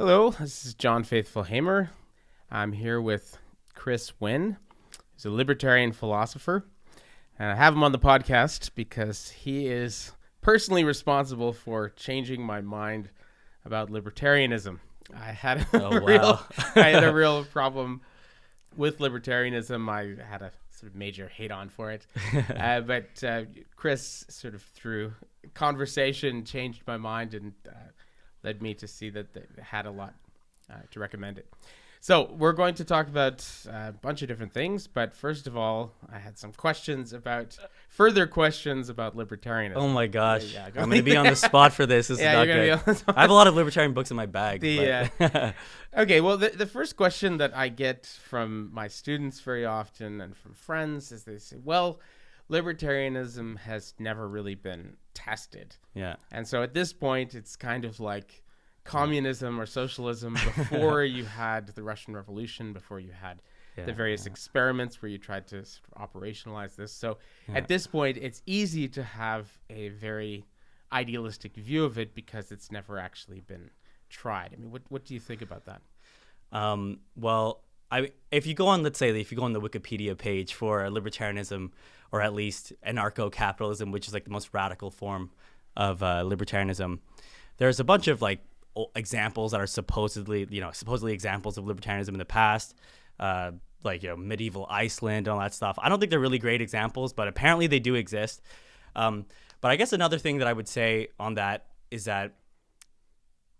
Hello, this is John Faithful Hamer. I'm here with Chris Nguyen, who's a libertarian philosopher. And I have him on the podcast because he is personally responsible for changing my mind about libertarianism. I had a real problem with libertarianism. I had a sort of major hate on for it. But Chris sort of through conversation changed my mind and led me to see that they had a lot to recommend it. So we're going to talk about a bunch of different things, but first of all, I had some further questions about libertarianism. Oh my gosh, I'm going to be on the spot for this. This is not good. I have a lot of libertarian books in my bag. Okay, well, the first question that I get from my students very often and from friends is they say, well, libertarianism has never really been tested. Yeah. And so at this point, it's kind of like communism or socialism before you had the Russian Revolution, before you had the various experiments where you tried to sort of operationalize this. So at this point, it's easy to have a very idealistic view of it because it's never actually been tried. I mean, what do you think about that? Well, if you go on the Wikipedia page for libertarianism, or at least anarcho-capitalism, which is like the most radical form of libertarianism, there's a bunch of like examples that are supposedly examples of libertarianism in the past, medieval Iceland, all that stuff. I don't think they're really great examples, but apparently they do exist. But I guess another thing that I would say on that is that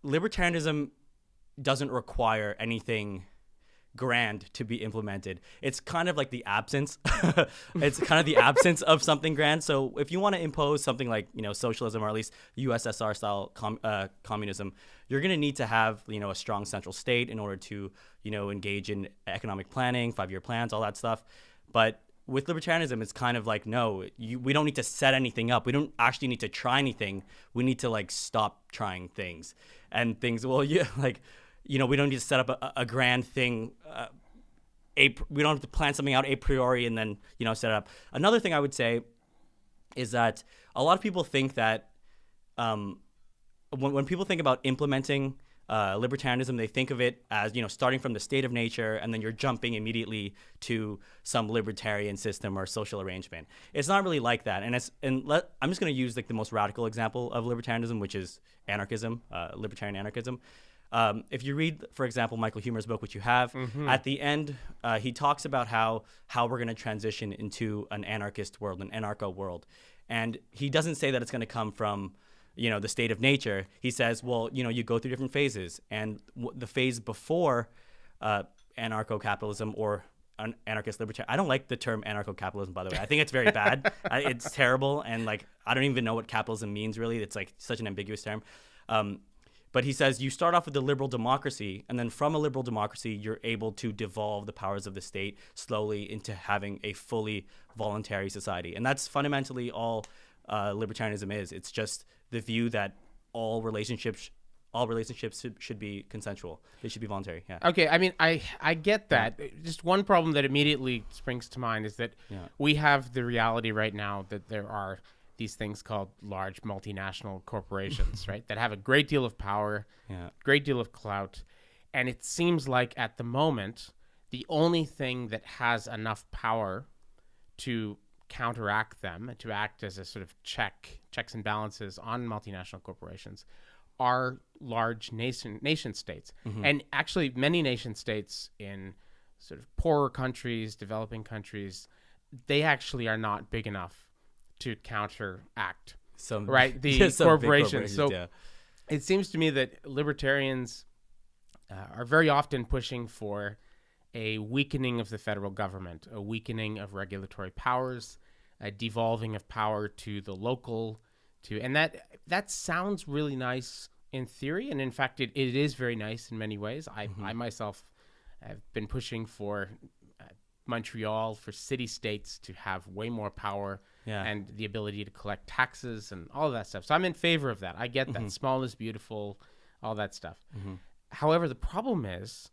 libertarianism doesn't require anything grand to be implemented. It's kind of like the absence. It's kind of the absence of something grand. So if you want to impose something like, socialism, or at least USSR style communism, you're going to need to have, a strong central state in order to, engage in economic planning, 5-year plans, all that stuff. But with libertarianism, it's kind of like, no, we don't need to set anything up. We don't actually need to try anything. We need to stop trying things and things. Well, we don't need to set up a grand thing. We don't have to plan something out a priori and then, set it up. Another thing I would say is that a lot of people think that when people think about implementing libertarianism, they think of it as, starting from the state of nature and then you're jumping immediately to some libertarian system or social arrangement. It's not really like that. I'm just going to use the most radical example of libertarianism, which is anarchism, libertarian anarchism. If you read, for example, Michael Huemer's book, which you have, at the end, he talks about how we're going to transition into an anarchist world, an anarcho world. And he doesn't say that it's going to come from, the state of nature. He says, well, you go through different phases. And the phase before anarcho-capitalism or an anarchist libertarian, I don't like the term anarcho-capitalism, by the way. I think it's very bad. It's terrible. And I don't even know what capitalism means, really. It's such an ambiguous term. But he says you start off with a liberal democracy, and then from a liberal democracy, you're able to devolve the powers of the state slowly into having a fully voluntary society. And that's fundamentally all libertarianism is. It's just the view that all relationships should be consensual. They should be voluntary. Yeah. Okay. I mean, I get that. Yeah. Just one problem that immediately springs to mind is that we have the reality right now that there are these things called large multinational corporations, right, that have a great deal of power, great deal of clout. And it seems like at the moment, the only thing that has enough power to counteract them, to act as a sort of checks and balances on multinational corporations, are large nation states. And actually many nation states in sort of poorer countries, developing countries, they actually are not big enough to counteract the corporations. So it seems to me that libertarians are very often pushing for a weakening of the federal government, a weakening of regulatory powers, a devolving of power to the local, and that sounds really nice in theory, and in fact it is very nice in many ways. I myself have been pushing for Montreal, for city-states to have way more power and the ability to collect taxes and all of that stuff. So I'm in favor of that. I get that. Small is beautiful, all that stuff. However, the problem is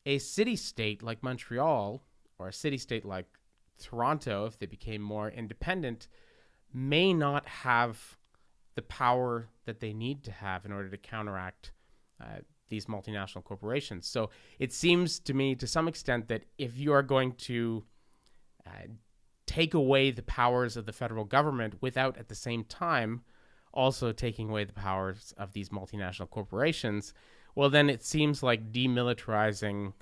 a city-state like Montreal or a city-state like Toronto, if they became more independent, may not have the power that they need to have in order to counteract these multinational corporations. So it seems to me, to some extent, that if you are going to take away the powers of the federal government without at the same time also taking away the powers of these multinational corporations, well, then it seems like demilitarizing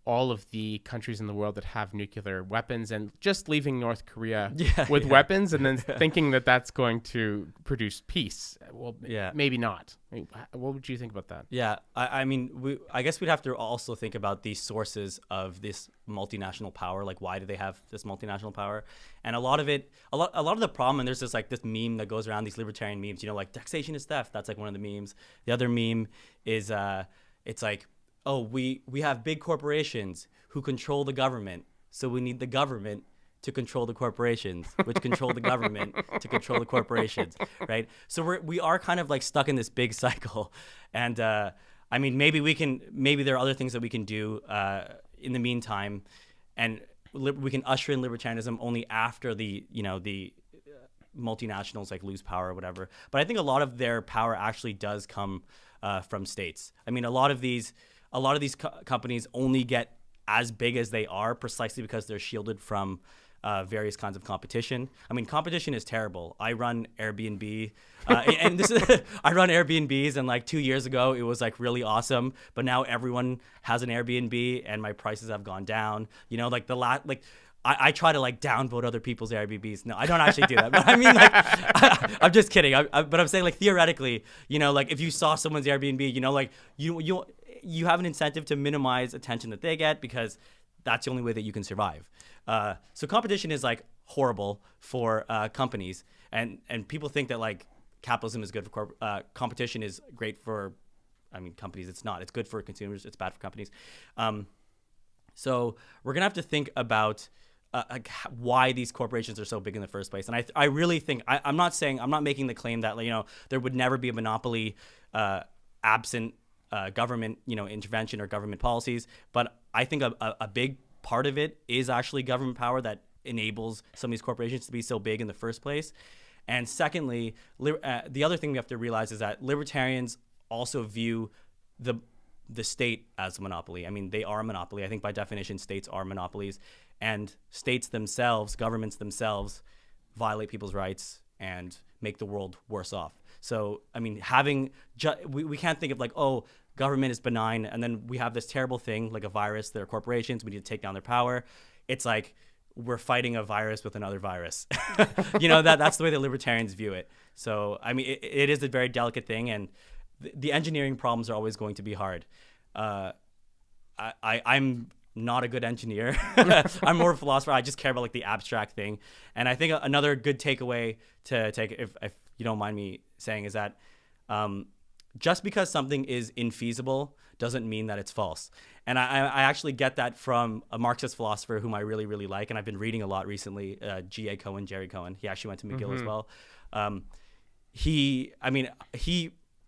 all of the countries in the world that have nuclear weapons and just leaving North Korea with weapons and then thinking that that's going to produce peace. Well, maybe not. I mean, what would you think about that? Yeah, I mean, I guess we'd have to also think about the sources of this multinational power. Like, why do they have this multinational power? And a lot of the problem, and there's this meme that goes around, these libertarian memes, like taxation is theft. That's like one of the memes. The other meme is it's like, oh, we have big corporations who control the government, so we need the government to control the corporations, which control the government to control the corporations, right? So we are kind of like stuck in this big cycle. And I mean, maybe there are other things that we can do in the meantime, and we can usher in libertarianism only after the multinationals like lose power or whatever. But I think a lot of their power actually does come from states. I mean, a lot of these companies only get as big as they are precisely because they're shielded from various kinds of competition. I mean, competition is terrible. I run Airbnb, and I run Airbnbs, and like 2 years ago, it was like really awesome. But now everyone has an Airbnb, and my prices have gone down. I try to like downvote other people's Airbnbs. No, I don't actually do that. But I mean, like, I'm just kidding. But I'm saying, like, theoretically, like if you saw someone's Airbnb, like you have an incentive to minimize attention that they get because that's the only way that you can survive. So competition is like horrible for companies, and people think that like capitalism is good for competition is great for, companies. It's not. It's good for consumers. It's bad for companies. So we're gonna have to think about why these corporations are so big in the first place. And I really think I'm not making the claim that there would never be a monopoly absent government intervention or government policies, but I think a big part of it is actually government power that enables some of these corporations to be so big in the first place. And secondly, the other thing we have to realize is that libertarians also view the state as a monopoly. I mean, they are a monopoly. I think by definition, states are monopolies, and states themselves, governments themselves, violate people's rights and make the world worse off. So, I mean, we can't think of like, oh, government is benign, and then we have this terrible thing like a virus. They're corporations. We need to take down their power. It's like we're fighting a virus with another virus. That's the way that libertarians view it. So, I mean, it is a very delicate thing, and the engineering problems are always going to be hard. I'm not a good engineer. I'm more of a philosopher. I just care about like the abstract thing. And I think another good takeaway to take, if you don't mind me saying, is that just because something is infeasible doesn't mean that it's false. And I actually get that from a Marxist philosopher whom I really, really like, and I've been reading a lot recently, Jerry Cohen. He actually went to McGill as well. He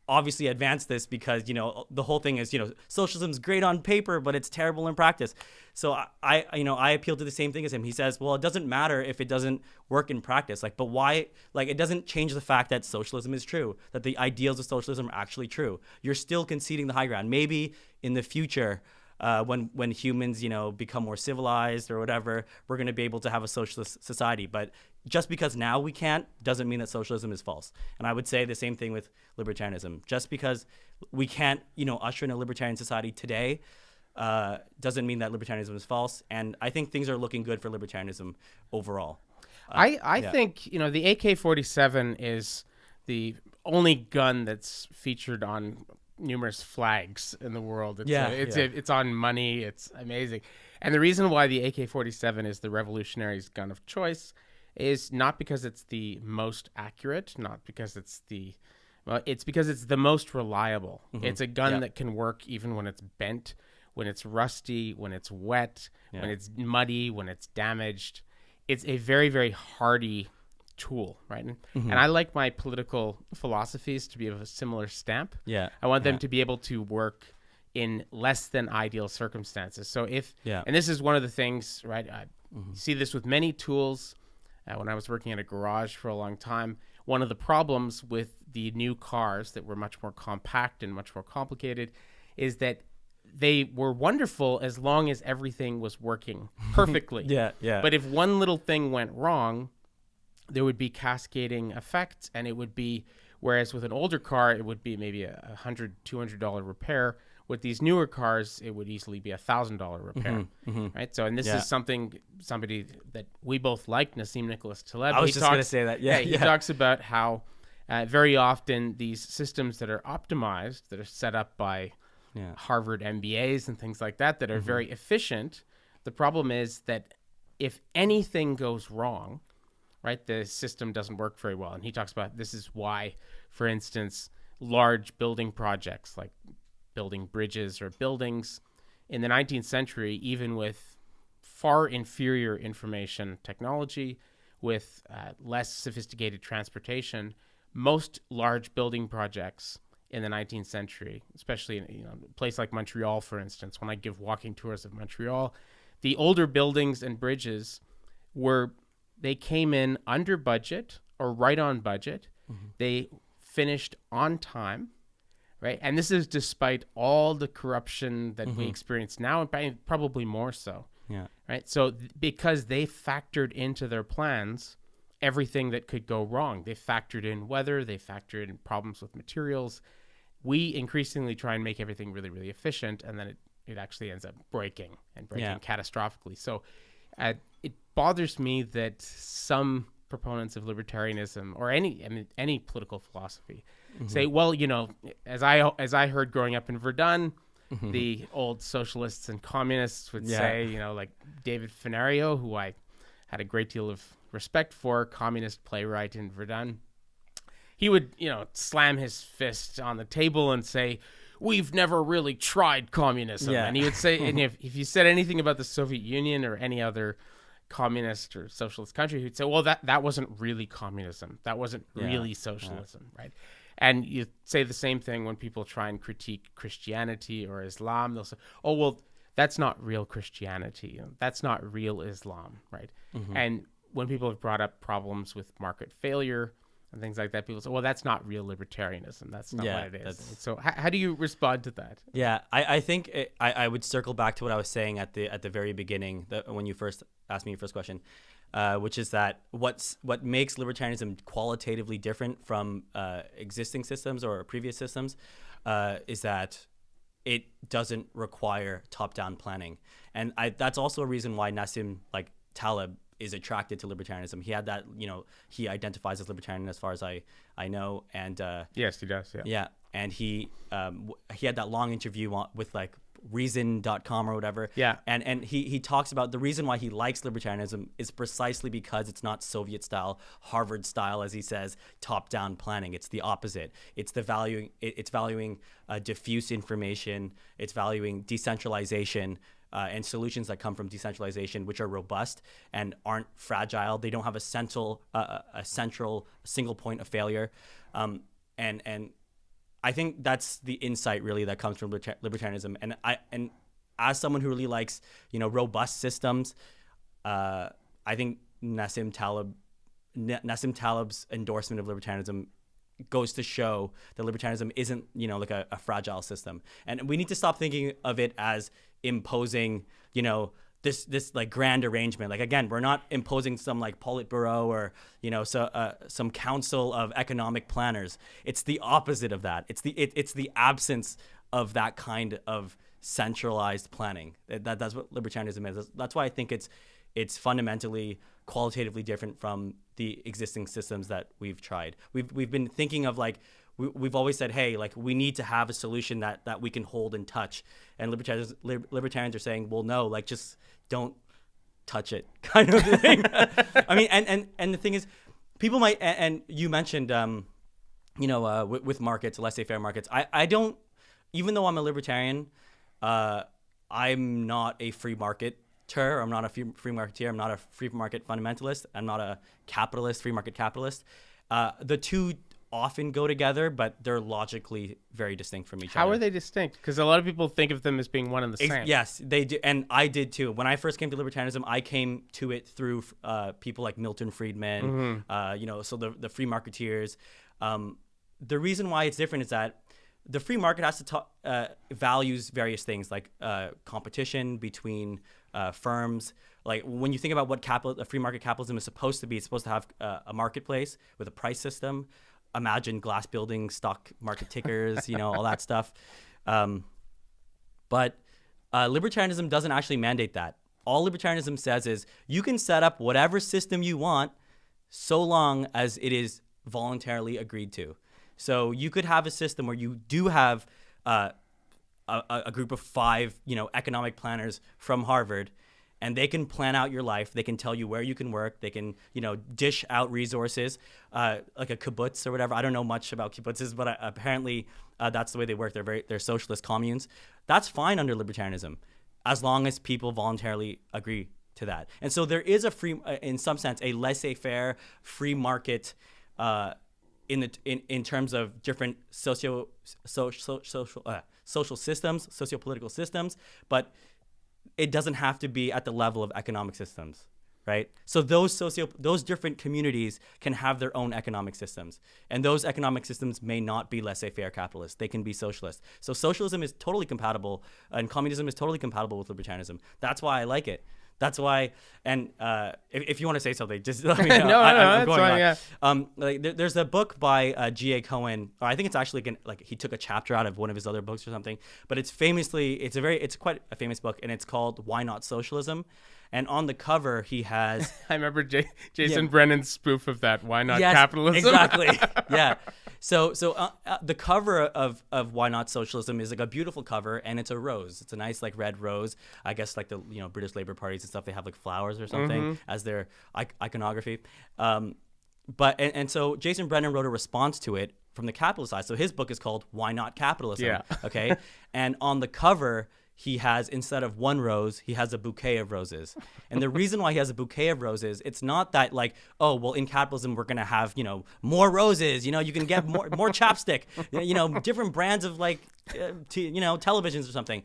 obviously advanced this because, the whole thing is, socialism's great on paper, but it's terrible in practice. So I appeal to the same thing as him. He says, well, it doesn't matter if it doesn't work in practice. But why? It doesn't change the fact that socialism is true, that the ideals of socialism are actually true. You're still conceding the high ground. Maybe in the future, when humans, become more civilized or whatever, we're going to be able to have a socialist society. But just because now we can't doesn't mean that socialism is false. And I would say the same thing with libertarianism. Just because we can't, usher in a libertarian society today doesn't mean that libertarianism is false. And I think things are looking good for libertarianism overall. I think, the AK-47 is the only gun that's featured on numerous flags in the world. It's on money. It's amazing. And the reason why the AK-47 is the revolutionary's gun of choice is not because it's the most accurate, not because it's it's because it's the most reliable. Mm-hmm. It's a gun that can work even when it's bent, when it's rusty, when it's wet, when it's muddy, when it's damaged. It's a very, very hardy tool, right? And I like my political philosophies to be of a similar stamp. I want them to be able to work in less than ideal circumstances. So and this is one of the things, right? I see this with many tools. When I was working at a garage for a long time, one of the problems with the new cars that were much more compact and much more complicated is that they were wonderful as long as everything was working perfectly. Yeah. But if one little thing went wrong, there would be cascading effects, and it would be, whereas with an older car, it would be maybe a $100, $200 repair. With these newer cars, it would easily be $1,000 repair, right? So, and this is somebody that we both like, Nassim Nicholas Taleb. I was just going to say that. He talks about how very often these systems that are optimized, that are set up by Harvard MBAs and things like that are very efficient. The problem is that if anything goes wrong, right, the system doesn't work very well. And he talks about this is why, for instance, large building projects like building bridges or buildings in the 19th century, even with far inferior information technology, with less sophisticated transportation, most large building projects in the 19th century, especially in a place like Montreal, for instance, when I give walking tours of Montreal, the older buildings and bridges they came in under budget or right on budget. They finished on time, right? And this is despite all the corruption that we experience now, and probably more so. Yeah. Right. So because they factored into their plans everything that could go wrong, they factored in weather, they factored in problems with materials. We increasingly try and make everything really, really efficient, and then it actually ends up breaking catastrophically. So it bothers me that some proponents of libertarianism or any political philosophy say, well, as I heard growing up in Verdun, the old socialists and communists would say, like David Fenario, who I had a great deal of respect for, communist playwright in Verdun. He would, slam his fist on the table and say, we've never really tried communism. Yeah. And he would say, and if you said anything about the Soviet Union or any other communist or socialist country, he'd say, well, that wasn't really communism. That wasn't really socialism, right? And you say the same thing when people try and critique Christianity or Islam. They'll say, oh, well, that's not real Christianity. That's not real Islam, right? And when people have brought up problems with market failure and things like that, people say, well, that's not real libertarianism. That's not what it is. So how do you respond to that? Yeah, I think I would circle back to what I was saying at the very beginning, when you first asked me your first question, which is that what makes libertarianism qualitatively different from existing systems or previous systems is that it doesn't require top-down planning. And that's also a reason why Nassim Taleb is attracted to libertarianism. He had that, he identifies as libertarian as far as I know. And yes, he does. Yeah. And he had that long interview with reason.com or whatever. Yeah. And he talks about the reason why he likes libertarianism is precisely because it's not Soviet style, Harvard style, as he says, top-down planning. It's the opposite. It's valuing diffuse information. It's valuing decentralization. And solutions that come from decentralization, which are robust and aren't fragile. They don't have a central single point of failure. And I think that's the insight really that comes from libertarianism. And as someone who really likes robust systems, I think Nassim Taleb's endorsement of libertarianism goes to show that libertarianism isn't like a fragile system. And we need to stop thinking of it as imposing this grand arrangement. Again, we're not imposing some Politburo or some council of economic planners. It's the opposite of that. It's the absence of that kind of centralized planning. That's what libertarianism is. That's why I think it's fundamentally qualitatively different from the existing systems that we've tried. We've been thinking of we've always said, hey, we need to have a solution that we can hold and touch. And libertarians are saying, well, no, just don't touch it, kind of thing. I mean, and the thing is, people might, and you mentioned, with markets, laissez-faire markets. I don't, even though I'm a libertarian, I'm not a free marketer. I'm not a free marketeer. I'm not a free market fundamentalist. I'm not a free market capitalist. The two often go together, but they're logically very distinct from each other. How are they distinct? Because a lot of people think of them as being one and the same. Yes, they do, and I did too. When I first came to libertarianism, I came to it through people like Milton Friedman, so the free marketeers. The reason why it's different is that the free market has to values various things like competition between firms. Like when you think about what free market capitalism is supposed to be, it's supposed to have a marketplace with a price system. Imagine glass buildings, stock market tickers, all that stuff. But libertarianism doesn't actually mandate that. All libertarianism says is you can set up whatever system you want so long as it is voluntarily agreed to. So you could have a system where you do have a group of 5, economic planners from Harvard, and they can plan out your life. They can tell you where you can work. They can, dish out resources, like a kibbutz or whatever. I don't know much about kibbutzes, but apparently that's the way they work. They're socialist communes. That's fine under libertarianism, as long as people voluntarily agree to that. And so there is in some sense, a laissez-faire free market in terms of different social systems, socio-political systems, but it doesn't have to be at the level of economic systems, right? So those different communities can have their own economic systems, and those economic systems may not be laissez-faire capitalist. They can be socialist. So socialism is totally compatible, and communism is totally compatible with libertarianism. That's why I like it. That's why, and if you want to say something, just let me know. I'm going on. Yeah. There's a book by G.A. Cohen. Or I think it's actually he took a chapter out of one of his other books or something. But it's quite a famous book, and it's called Why Not Socialism? And on the cover, he has. I remember Jason Brennan's spoof of that. Why not capitalism? Exactly. Yeah. So the cover of Why Not Socialism is like a beautiful cover, and it's a rose. It's a nice red rose. I guess like the British Labour parties and stuff, they have like flowers or something as their iconography. But so Jason Brennan wrote a response to it from the capitalist side. So his book is called Why Not Capitalism? Yeah. Okay. And on the cover, he has, instead of one rose, he has a bouquet of roses. And the reason why he has a bouquet of roses, it's not that in capitalism, we're going to have, more roses, you can get more chapstick, different brands of televisions or something.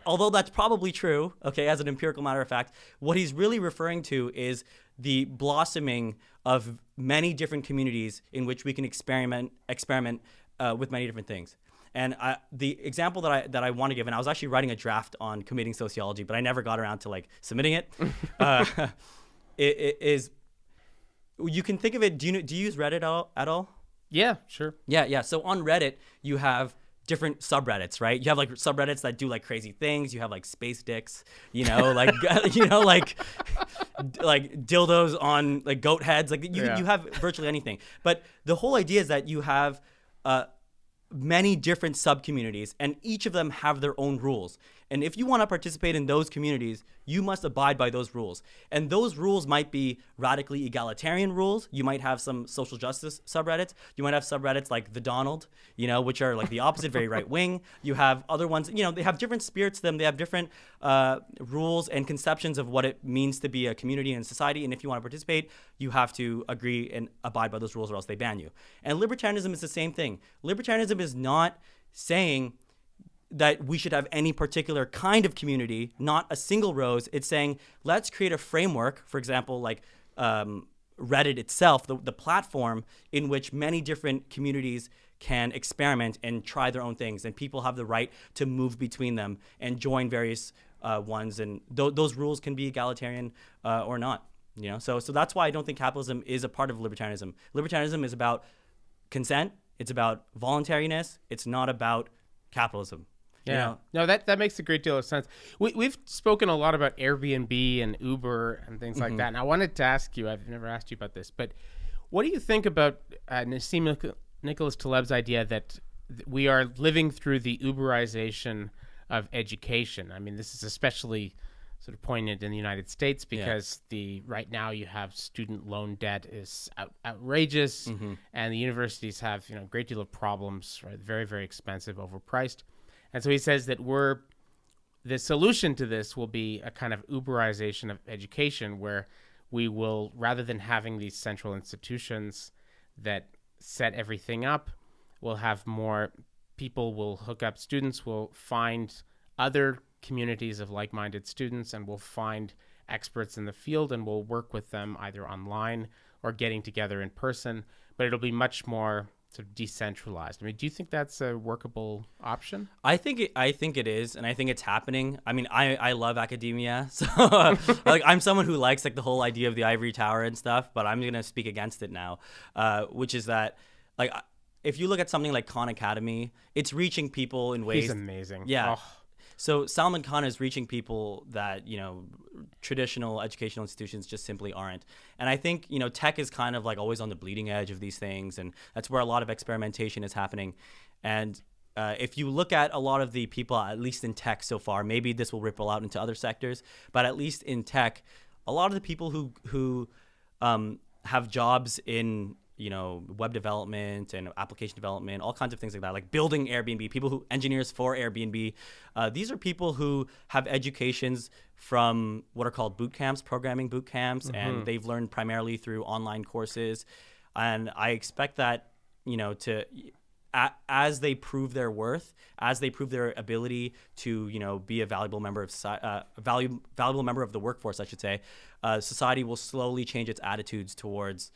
Although that's probably true, okay, as an empirical matter of fact, what he's really referring to is the blossoming of many different communities in which we can experiment with many different things. And the example that I want to give, and I was actually writing a draft on committing sociology, but I never got around to submitting it. It is, you can think of it. Do you use Reddit at all? Yeah, sure. Yeah. So on Reddit, you have different subreddits, right? You have subreddits that do crazy things. You have space dicks, like dildos on goat heads. You have virtually anything. But the whole idea is that you have many different sub-communities, and each of them have their own rules. And if you want to participate in those communities, you must abide by those rules. And those rules might be radically egalitarian rules. You might have some social justice subreddits. You might have subreddits like the Donald, which are the opposite, very right wing. You have other ones, they have different spirits to them. They have different rules and conceptions of what it means to be a community and society. And if you want to participate, you have to agree and abide by those rules, or else they ban you. And libertarianism is the same thing. Libertarianism is not saying that we should have any particular kind of community, not a single rose. It's saying, let's create a framework, for example, Reddit itself, the platform in which many different communities can experiment and try their own things. And people have the right to move between them and join various ones. And those rules can be egalitarian or not. So that's why I don't think capitalism is a part of libertarianism. Libertarianism is about consent. It's about voluntariness. It's not about capitalism. Yeah. No, that makes a great deal of sense. We've spoken a lot about Airbnb and Uber and things like that. And I wanted to ask you, I've never asked you about this, but what do you think about Nassim Nicholas Taleb's idea that we are living through the Uberization of education? I mean, this is especially sort of poignant in the United States because right now you have student loan debt is outrageous, and the universities have a great deal of problems, right? Very, very expensive, overpriced. And so he says that the solution to this will be a kind of Uberization of education, where we will, rather than having these central institutions that set everything up. We'll have more people will hook up. Students will find other communities of like-minded students, and we'll find experts in the field, and we'll work with them either online or getting together in person. But it'll be much more sort of decentralized. I mean, do you think that's a workable option? I think it is, and I think it's happening. I mean, I love academia, so like I'm someone who likes like the whole idea of the ivory tower and stuff, but I'm gonna speak against it now, which is that like if you look at something like Khan Academy, it's reaching people in ways. He's amazing. Yeah. Oh. So Salman Khan is reaching people that, traditional educational institutions just simply aren't. And I think, tech is kind of like always on the bleeding edge of these things. And that's where a lot of experimentation is happening. And if you look at a lot of the people, at least in tech so far, maybe this will ripple out into other sectors, but at least in tech, a lot of the people who have jobs in web development and application development, all kinds of things like that, like building Airbnb, engineers for Airbnb. These are people who have educations from what are called boot camps, programming boot camps, and they've learned primarily through online courses. And I expect that, as they prove their worth, as they prove their ability to, be a valuable member of society, valuable member of the workforce, I should say, society will slowly change its attitudes towards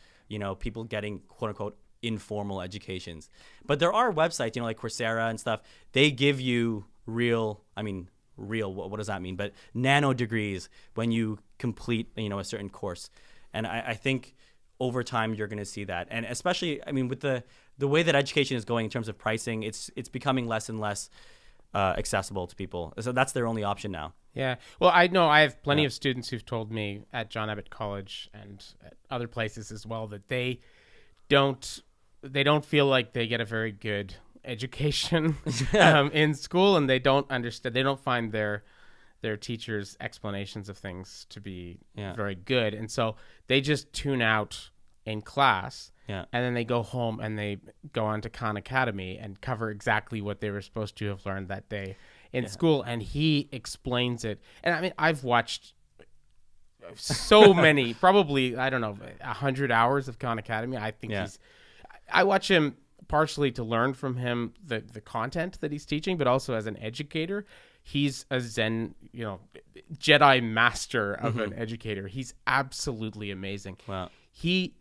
people getting quote unquote informal educations. But there are websites, like Coursera and stuff. They give you real, what does that mean? But nano degrees when you complete, a certain course. And I think over time you're going to see that. And especially, with the way that education is going in terms of pricing, it's becoming less and less accessible to people. So that's their only option now. Yeah. Well, I know I have plenty of students who've told me at John Abbott College and at other places as well that they don't feel like they get a very good education in school, and they don't understand. They don't find their teachers' explanations of things to be very good, and so they just tune out in class. Yeah. And then they go home and they go on to Khan Academy and cover exactly what they were supposed to have learned that day in school. And he explains it. And I've watched so many, probably, 100 hours of Khan Academy. I think I watch him partially to learn from him the content that he's teaching, but also as an educator. He's a Zen, Jedi master of an educator. He's absolutely amazing. Wow. He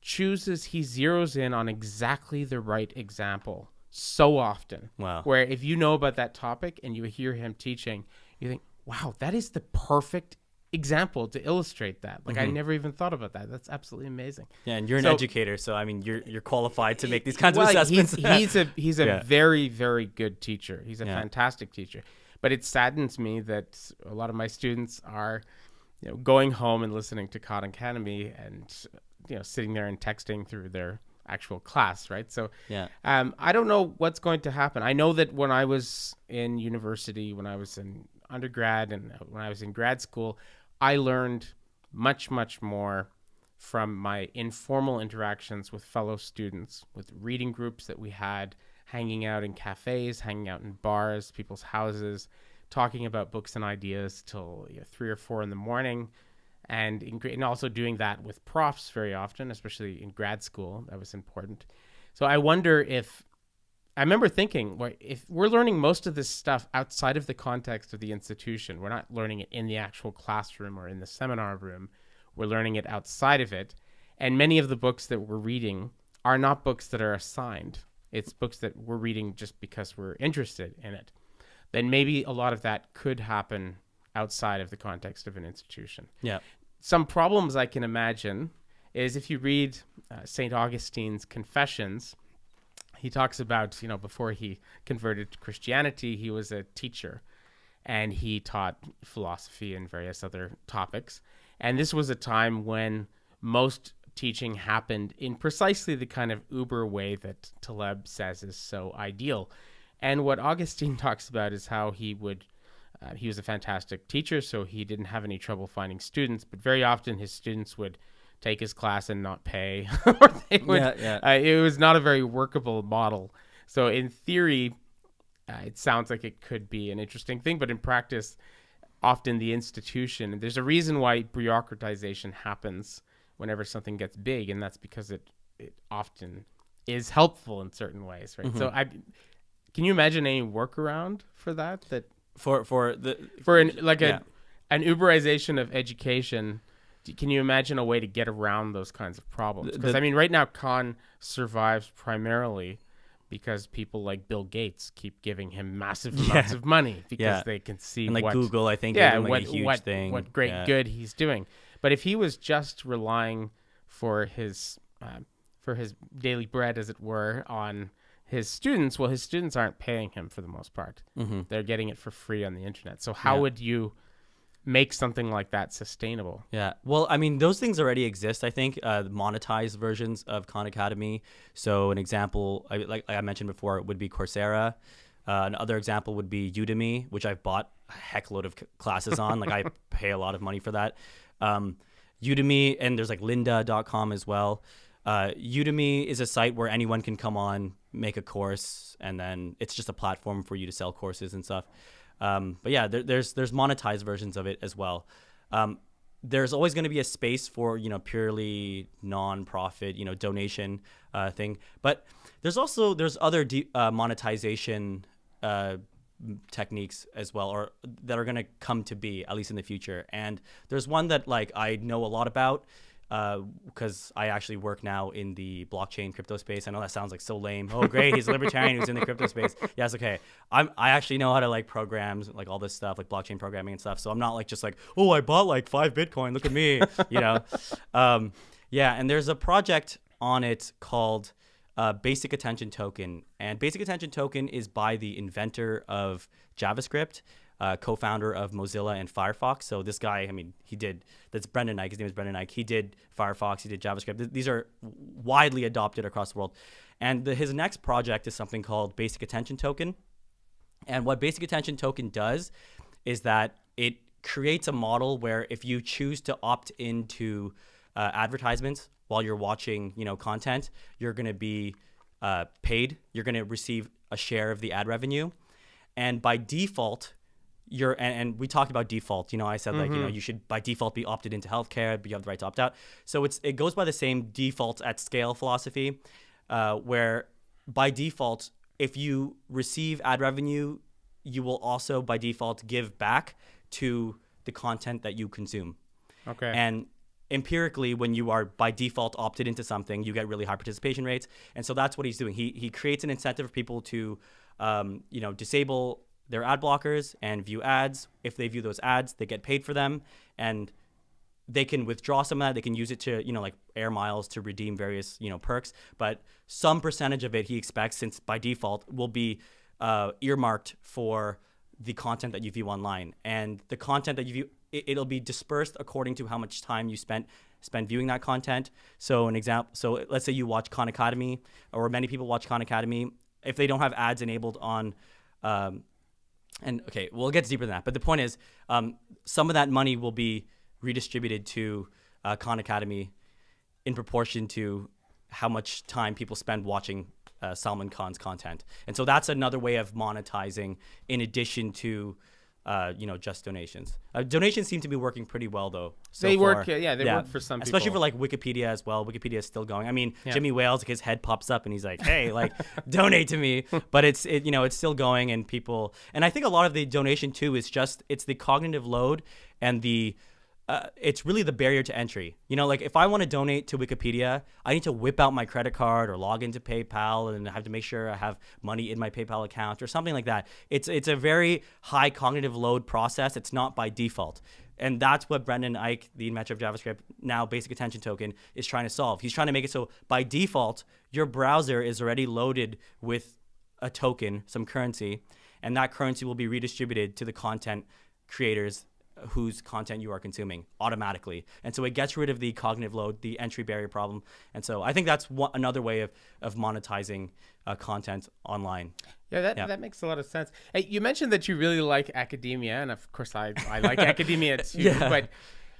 zeroes in on exactly the right example so often. Wow. Where if you know about that topic and you hear him teaching, you think, wow, that is the perfect example to illustrate that. Like I never even thought about that. That's absolutely amazing. Yeah, and you're an educator, so you're qualified to make these kinds of assessments. He's a very, very good teacher. He's a fantastic teacher. But it saddens me that a lot of my students are, going home and listening to Khan Academy and sitting there and texting through their actual class, right? So I don't know what's going to happen. I know that when I was in university, when I was in undergrad and when I was in grad school, I learned much, much more from my informal interactions with fellow students, with reading groups that we had, hanging out in cafes, hanging out in bars, people's houses, talking about books and ideas till 3 or 4 in the morning. And also doing that with profs very often, especially in grad school. That was important. So I wonder I remember thinking, if we're learning most of this stuff outside of the context of the institution, we're not learning it in the actual classroom or in the seminar room, we're learning it outside of it. And many of the books that we're reading are not books that are assigned. It's books that we're reading just because we're interested in it. Then maybe a lot of that could happen outside of the context of an institution. Yeah. Some problems I can imagine is if you read St. Augustine's Confessions, he talks about, before he converted to Christianity, he was a teacher and he taught philosophy and various other topics. And this was a time when most teaching happened in precisely the kind of uber way that Taleb says is so ideal. And what Augustine talks about is how he was a fantastic teacher, so he didn't have any trouble finding students, but very often his students would take his class and not pay, or they would. It was not a very workable model. So in theory, it sounds like it could be an interesting thing, but in practice, often the institution, there's a reason why bureaucratization happens whenever something gets big, and that's because it often is helpful in certain ways, right? So can you imagine any workaround for that? That an Uberization of education. Can you imagine a way to get around those kinds of problems? Because I mean, right now, Khan survives primarily because people like Bill Gates keep giving him massive amounts of money because they can see and like what, Google, I think, gave him like a huge thing. What great good he's doing. But if he was just relying for his daily bread, as it were, on his students, well, his students aren't paying him for the most part. They're getting it for free on the internet. So how would you make something like that sustainable? Yeah. Well, I mean, those things already exist, I think, monetized versions of Khan Academy. So an example, like I mentioned before, would be Coursera. Another example would be Udemy, which I've bought a heck load of classes on. Like I pay a lot of money for that. Udemy, and there's like lynda.com as well. Udemy is a site where anyone can come on, make a course, and then it's just a platform for you to sell courses and stuff. But yeah, there's monetized versions of it as well. There's always going to be a space for, purely non-profit, donation thing. But there's other monetization techniques as well, or that are going to come to be, at least in the future. And there's one that like I know a lot about, because I actually work now in the blockchain crypto space. I know that sounds like so lame. Oh, great, he's a libertarian who's in the crypto space. Yeah, it's okay. I actually know how to like programs, like all this stuff, like blockchain programming and stuff. So I'm not like just like, oh, I bought like 5 Bitcoin. Look at me, Yeah, and there's a project on it called Basic Attention Token, and Basic Attention Token is by the inventor of JavaScript. Co-founder of Mozilla and Firefox. So this guy, that's Brendan Eich. His name is Brendan Eich. He did Firefox. He did JavaScript. These are widely adopted across the world. And his next project is something called Basic Attention Token. And what Basic Attention Token does is that it creates a model where if you choose to opt into advertisements while you're watching, content, you're going to be paid. You're going to receive a share of the ad revenue. And by default, and we talked about default. I said you should by default be opted into healthcare, but you have the right to opt out. So it goes by the same default at scale philosophy, where by default, if you receive ad revenue, you will also by default give back to the content that you consume. Okay. And empirically, when you are by default opted into something, you get really high participation rates. And so that's what he's doing. He creates an incentive for people to, disable their ad blockers and view ads. If they view those ads, they get paid for them, and they can withdraw some of that. They can use it to, like air miles to redeem various, perks. But some percentage of it he expects, since by default, will be earmarked for the content that you view online. And the content that you view, it'll be dispersed according to how much time you spent viewing that content. So let's say you watch Khan Academy, or many people watch Khan Academy. If they don't have ads enabled on, and okay, we'll get deeper than that. But the point is, some of that money will be redistributed to Khan Academy in proportion to how much time people spend watching Salman Khan's content. And so that's another way of monetizing, in addition to just donations. Donations seem to be working pretty well, though. They work for some people. Especially for like Wikipedia as well. Wikipedia is still going. Jimmy Wales, like his head pops up and he's like, hey, like donate to me. But it's still going, and people, and I think a lot of the donation too is it's the cognitive load and it's really the barrier to entry. Like if I want to donate to Wikipedia, I need to whip out my credit card or log into PayPal, and I have to make sure I have money in my PayPal account or something like that. It's a very high cognitive load process. It's not by default. And that's what Brendan Eich, the inventor of JavaScript, now Basic Attention Token, is trying to solve. He's trying to make it so by default, your browser is already loaded with a token, some currency, and that currency will be redistributed to the content creators whose content you are consuming automatically. And so it gets rid of the cognitive load, the entry barrier problem. And so I think that's another way of monetizing content online. Yeah, that makes a lot of sense. Hey, you mentioned that you really like academia, and of course I like academia too. Yeah.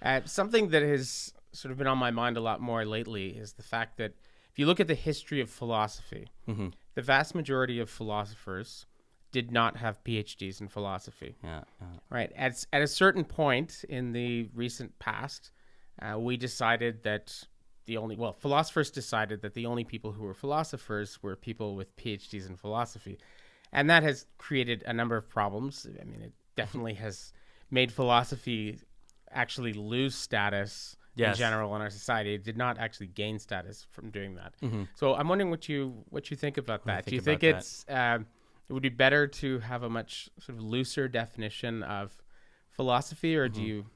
But something that has sort of been on my mind a lot more lately is the fact that if you look at the history of philosophy, the vast majority of philosophers did not have PhDs in philosophy. Yeah. Right. At a certain point in the recent past, we decided that philosophers decided that the only people who were philosophers were people with PhDs in philosophy. And that has created a number of problems. I mean, it definitely has made philosophy actually lose status in general in our society. It did not actually gain status from doing that. So I'm wondering what you think about that. Do you think it would be better to have a much sort of looser definition of philosophy, or do you?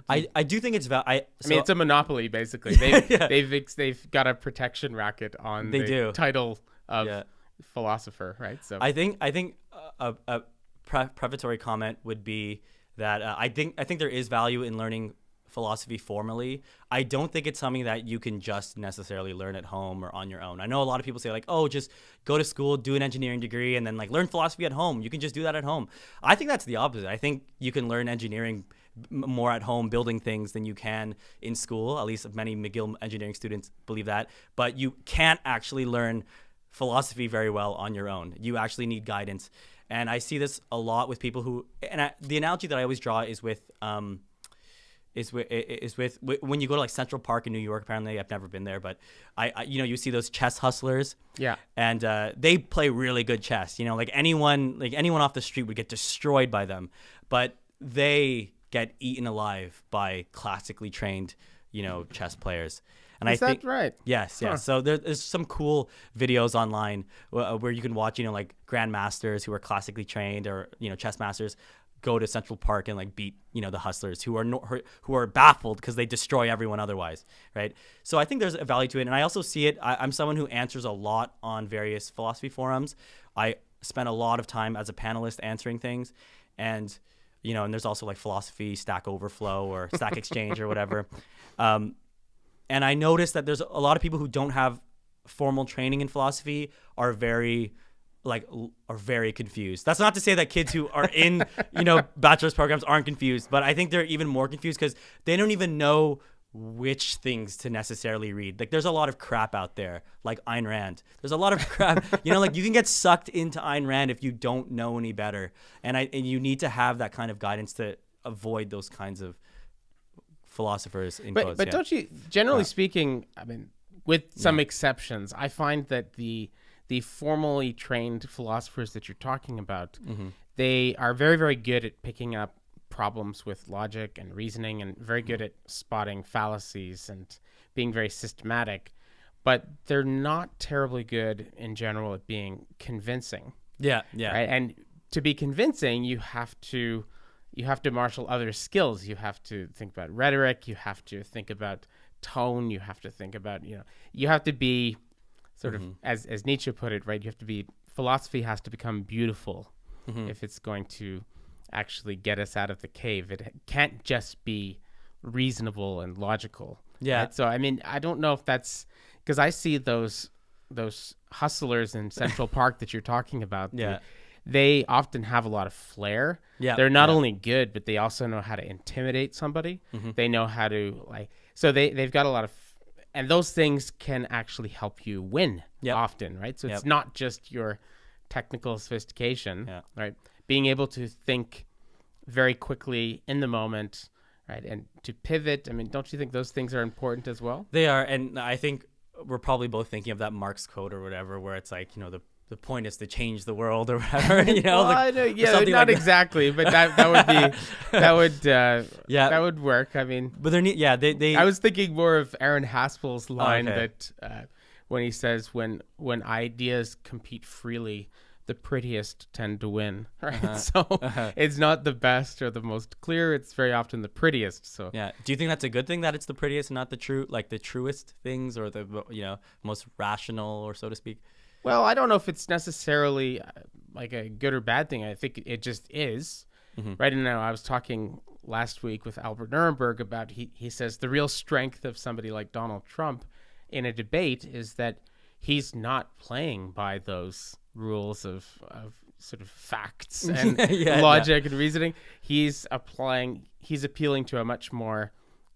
I do think it's I mean, it's a monopoly basically. They've got a protection racket on the title of philosopher, right? So I think a prefatory comment would be that I think there is value in learning philosophy formally. I don't think it's something that you can just necessarily learn at home or on your own. I know a lot of people say like, oh, just go to school, do an engineering degree, and then like learn philosophy at home. You can just do that at home. I think that's the opposite. I think you can learn engineering more at home, building things, than you can in school. At least many McGill engineering students believe that. But you can't actually learn philosophy very well on your own. You actually need guidance. And I see this a lot with people who, the analogy that I always draw is with when you go to like Central Park in New York. Apparently, I've never been there, but you see those chess hustlers. Yeah. And they play really good chess. You know, like anyone off the street would get destroyed by them, but they get eaten alive by classically trained, chess players. And Is that right? Yes. Huh. So there's some cool videos online where you can watch, like grandmasters who are classically trained, or chess masters go to Central Park and like beat the hustlers who are baffled because they destroy everyone otherwise, right? So I think there's a value to it, and I also see it. I'm someone who answers a lot on various philosophy forums. I spend a lot of time as a panelist answering things, and and there's also like philosophy Stack Overflow or Stack Exchange or whatever. And I noticed that there's a lot of people who don't have formal training in philosophy are very confused. That's not to say that kids who are in, bachelor's programs aren't confused, but I think they're even more confused because they don't even know which things to necessarily read. Like there's a lot of crap out there, like Ayn Rand. There's a lot of crap, like you can get sucked into Ayn Rand if you don't know any better. And you need to have that kind of guidance to avoid those kinds of philosophers in quotes. But don't you, generally speaking, I mean, with some exceptions, I find that the formally trained philosophers that you're talking about, they are very, very good at picking up problems with logic and reasoning, and very good at spotting fallacies and being very systematic, but they're not terribly good in general at being convincing. Yeah. Right? And to be convincing, you have to marshal other skills. You have to think about rhetoric. You have to think about tone. You have to think about, you have to be sort of, as Nietzsche put it, right? Philosophy has to become beautiful if it's going to actually get us out of the cave. It can't just be reasonable and logical. Yeah. Right? So, I mean, I don't know if that's, because I see those hustlers in Central Park that you're talking about. Yeah. They often have a lot of flair. Yeah. They're not only good, but they also know how to intimidate somebody. They know how to so they've got a lot of, and those things can actually help you win often, right? So it's not just your technical sophistication, right? Being able to think very quickly in the moment, right? And to pivot. I mean, don't you think those things are important as well? They are. And I think we're probably both thinking of that Marx quote or whatever, where it's like, the point is to change the world or whatever, well, not exactly, but that would work. I mean, but they I was thinking more of Aaron Haspel's line that when he says when ideas compete freely, the prettiest tend to win, right? So it's not the best or the most clear, it's very often the prettiest. So do you think that's a good thing that it's the prettiest and not the truest things, or the most rational, or so to speak? Well, I don't know if it's necessarily like a good or bad thing. I think it just is. Right now, I was talking last week with Albert Nuremberg about, he says the real strength of somebody like Donald Trump in a debate is that he's not playing by those rules of sort of facts and logic and reasoning. He's appealing to a much more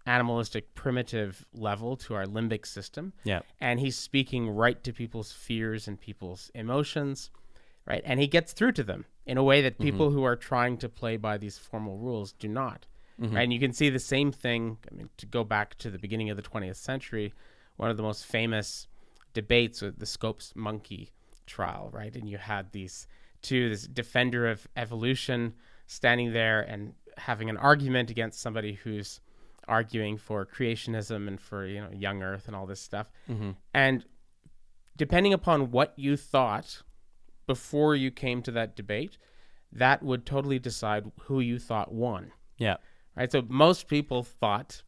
animalistic, primitive level, to our limbic system. Yeah. And he's speaking right to people's fears and people's emotions, right? And he gets through to them in a way that people who are trying to play by these formal rules do not. Right? And you can see the same thing, I mean, to go back to the beginning of the 20th century one of the most famous debates with the Scopes monkey trial, right? And you had this defender of evolution standing there and having an argument against somebody who's arguing for creationism and for, young Earth and all this stuff. Mm-hmm. And depending upon what you thought before you came to that debate, that would totally decide who you thought won. Yeah. Right. So most people thought,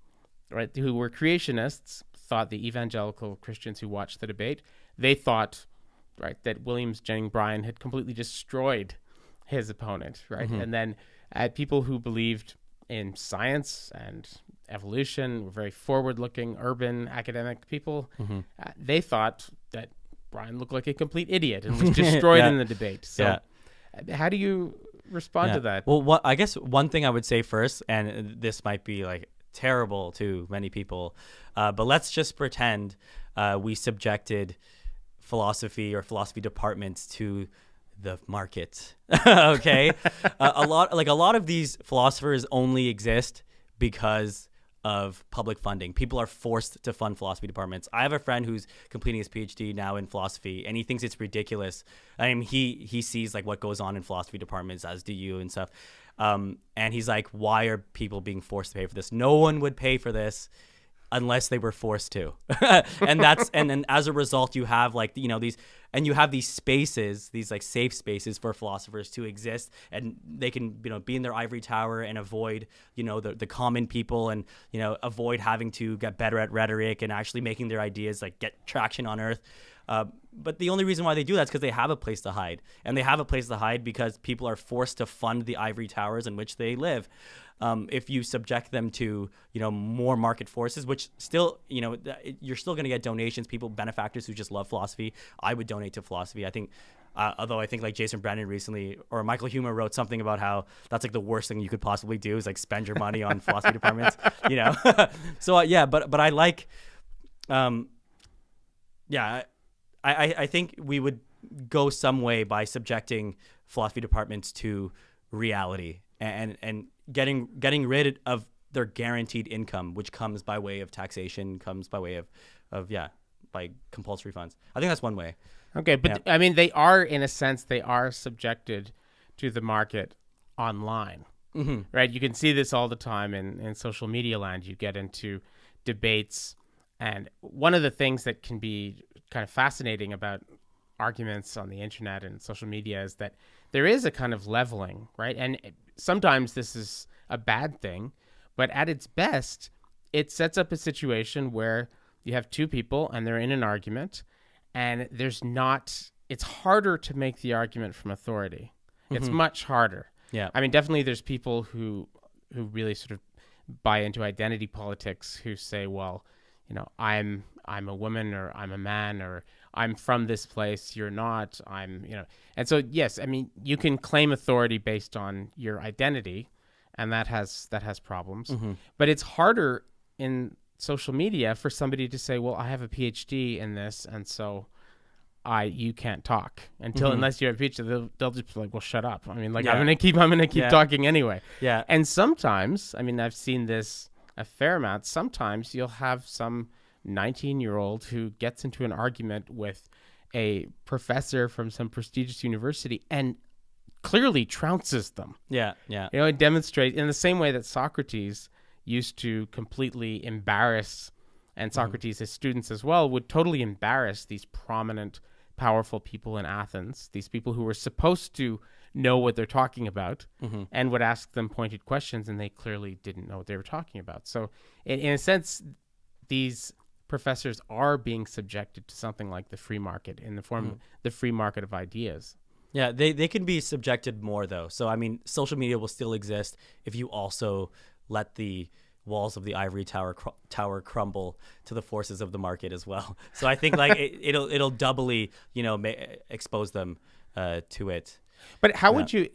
right, who were creationists, thought the evangelical Christians who watched the debate, they thought, right, that Williams Jennings Bryan had completely destroyed his opponent, right? Mm-hmm. And then people who believed in science and evolution, were very forward-looking, urban, academic people, Mm-hmm. They thought that Bryan looked like a complete idiot and was destroyed in the debate. So how do you respond to that? Well, I guess one thing I would say first, and this might be like terrible to many people, but let's just pretend we subjected philosophy or philosophy departments to the market. Okay. A lot of these philosophers only exist because of public funding. People are forced to fund philosophy departments. I have a friend who's completing his PhD now in philosophy, and he thinks it's ridiculous. I mean, he sees like what goes on in philosophy departments, as do you and stuff. And he's like, why are people being forced to pay for this? No one would pay for this unless they were forced to. And then as a result, you have like, you have these spaces, these like safe spaces for philosophers to exist, and they can, be in their ivory tower and avoid, the common people, and, avoid having to get better at rhetoric and actually making their ideas like get traction on earth. But the only reason why they do that is because they have a place to hide, and they have a place to hide because people are forced to fund the ivory towers in which they live. If you subject them to, more market forces, which still, you're still going to get donations, benefactors who just love philosophy. I would donate to philosophy. I think, although I think like Jason Brennan recently, or Michael Humer wrote something about how that's like the worst thing you could possibly do is like spend your money on philosophy departments, So but I like, I think we would go some way by subjecting philosophy departments to reality and getting rid of their guaranteed income, which comes by way of taxation, comes by way of by compulsory funds. I think that's one way. Okay, but I mean, they are, in a sense, they are subjected to the market online, mm-hmm. right? You can see this all the time in social media land. You get into debates, and one of the things that can be kind of fascinating about arguments on the internet and social media is that there is a kind of leveling, right? And sometimes this is a bad thing, but at its best, it sets up a situation where you have two people and they're in an argument, and it's harder to make the argument from authority. Mm-hmm. It's much harder. Yeah. I mean, definitely there's people who really sort of buy into identity politics who say, well, I'm a woman, or I'm a man, or I'm from this place, you're not, and so, yes, I mean, you can claim authority based on your identity, and that has problems, mm-hmm. but it's harder in social media for somebody to say, well, I have a PhD in this, and so you can't talk mm-hmm. unless you have a PhD. They'll just be like, well, shut up. I mean, like, yeah. I'm gonna keep talking anyway. Yeah. And sometimes, I mean, I've seen this a fair amount. Sometimes you'll have some 19-year-old who gets into an argument with a professor from some prestigious university and clearly trounces them. Yeah, yeah. It demonstrates in the same way that Socrates used to completely embarrass, and Socrates, his students as well, would totally embarrass these prominent, powerful people in Athens, these people who were supposed to know what they're talking about, mm-hmm. and would ask them pointed questions, and they clearly didn't know what they were talking about. So in a sense, these professors are being subjected to something like the free market, in the form of the free market of ideas. Yeah, they can be subjected more, though. So, I mean, social media will still exist if you also let the walls of the ivory tower crumble to the forces of the market as well. So I think like it'll doubly, expose them to it. But how would you?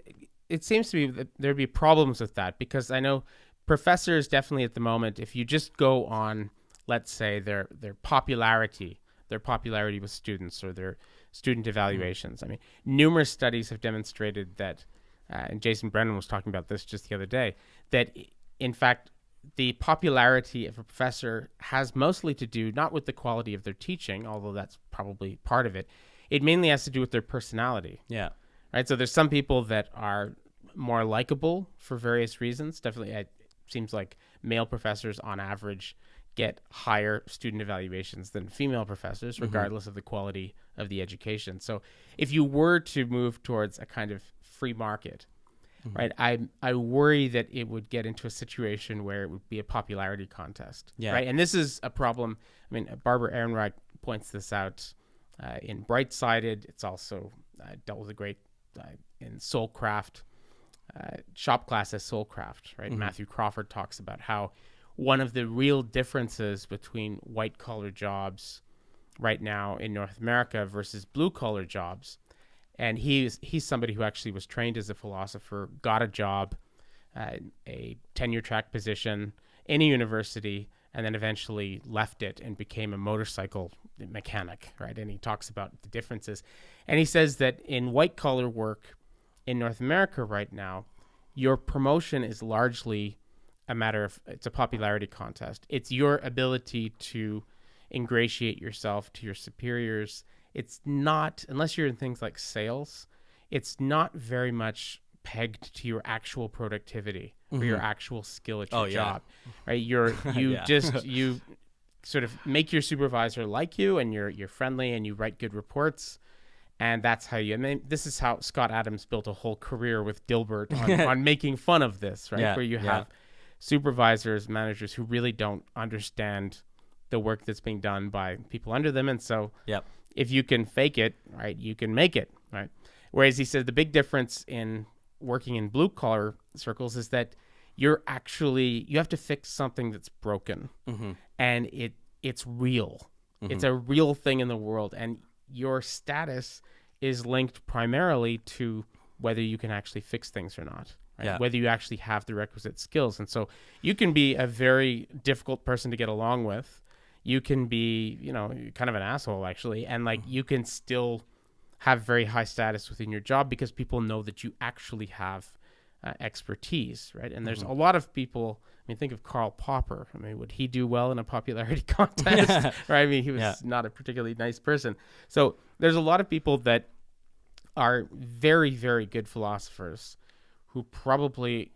It seems to me that there'd be problems with that, because I know professors definitely at the moment, if you just go on, let's say their popularity with students or their student evaluations. I mean, numerous studies have demonstrated that, and Jason Brennan was talking about this just the other day, that in fact, the popularity of a professor has mostly to do not with the quality of their teaching, although that's probably part of it. It mainly has to do with their personality. Yeah. Right. So there's some people that are more likable for various reasons. Definitely, it seems like male professors on average get higher student evaluations than female professors, regardless of the quality of the education. So if you were to move towards a kind of free market, right, I worry that it would get into a situation where it would be a popularity contest. Yeah. Right. And this is a problem. I mean, Barbara Ehrenreich points this out in Bright-Sided. It's also dealt with a great in Soulcraft, Shop Class as Soulcraft, right? Matthew Crawford talks about how one of the real differences between white-collar jobs right now in North America versus blue-collar jobs, and he's somebody who actually was trained as a philosopher, got a job, a tenure track position in a university, and then eventually left it and became a motorcycle mechanic, right? And he talks about the differences. And he says that in white-collar work in North America right now, your promotion is largely a matter of, it's a popularity contest. It's your ability to ingratiate yourself to your superiors. It's not, unless you're in things like sales, it's not very much pegged to your actual productivity or your actual skill at your job, right? You sort of make your supervisor like you, and you're friendly, and you write good reports, and that's how you. I mean, this is how Scott Adams built a whole career with Dilbert on making fun of this, right? Where you have supervisors, managers who really don't understand the work that's being done by people under them, and so if you can fake it, right, you can make it, right? Whereas he said the big difference in working in blue collar circles is that you have to fix something that's broken, and it's real. It's a real thing in the world, and your status is linked primarily to whether you can actually fix things or not, right? Whether you actually have the requisite skills. And so you can be a very difficult person to get along with. You can be, kind of an asshole actually, and like you can still have very high status within your job because people know that you actually have expertise, right? And there's a lot of people. I mean, think of Karl Popper. I mean, would he do well in a popularity contest? Right? I mean, he was not a particularly nice person. So there's a lot of people that are very, very good philosophers who probably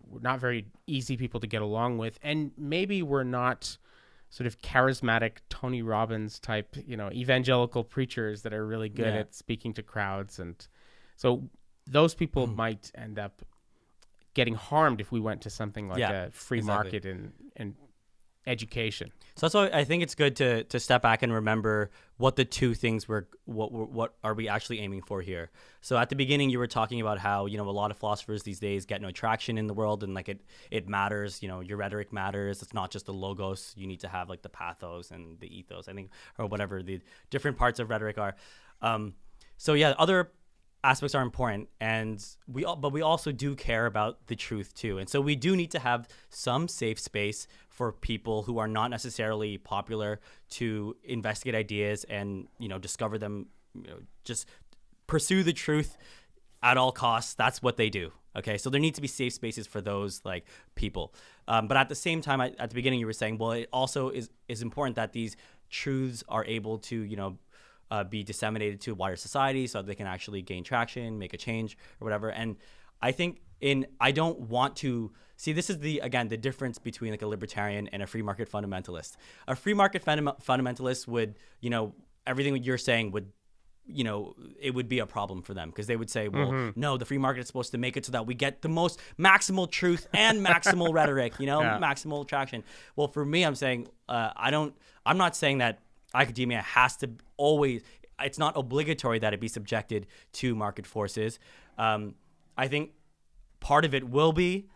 were not very easy people to get along with, and maybe were not sort of charismatic Tony Robbins type, evangelical preachers that are really good at speaking to crowds. And so those people might end up getting harmed if we went to something like a free market in education. So that's why I think it's good to step back and remember what the two things were. What are we actually aiming for here? So at the beginning, you were talking about how a lot of philosophers these days get no traction in the world, and like it matters. Your rhetoric matters. It's not just the logos. You need to have like the pathos and the ethos, I think, or whatever the different parts of rhetoric are. So yeah, other aspects are important, but we also do care about the truth too. And so we do need to have some safe space for people who are not necessarily popular to investigate ideas and, discover them, just pursue the truth at all costs. That's what they do. Okay. So there need to be safe spaces for those like people. But at the same time, at the beginning, you were saying, well, it also is important that these truths are able to, be disseminated to a wider society so that they can actually gain traction, make a change or whatever. And I think I don't want to see, this is the difference between like a libertarian and a free market fundamentalist. A free market fundamentalist would, everything that you're saying would, it would be a problem for them because they would say, well, no, the free market is supposed to make it so that we get the most maximal truth and maximal rhetoric, maximal traction. Well, for me, I'm saying, I'm not saying that academia has to always, it's not obligatory that it be subjected to market forces. I think part of it will be,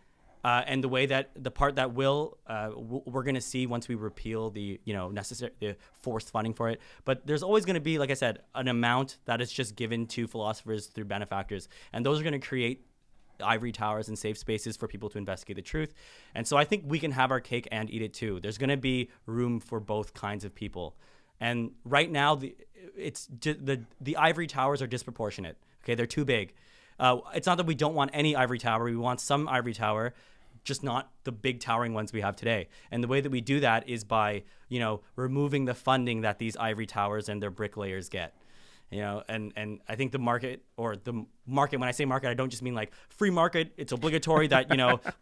and the part that we're going to see once we repeal the, the forced funding for it. But there's always going to be, like I said, an amount that is just given to philosophers through benefactors. And those are going to create ivory towers and safe spaces for people to investigate the truth. And so I think we can have our cake and eat it too. There's going to be room for both kinds of people. And right now, the ivory towers are disproportionate. Okay, they're too big. It's not that we don't want any ivory tower. We want some ivory tower, just not the big towering ones we have today. And the way that we do that is by, removing the funding that these ivory towers and their bricklayers get. And I think the market, when I say market, I don't just mean like free market. It's obligatory that,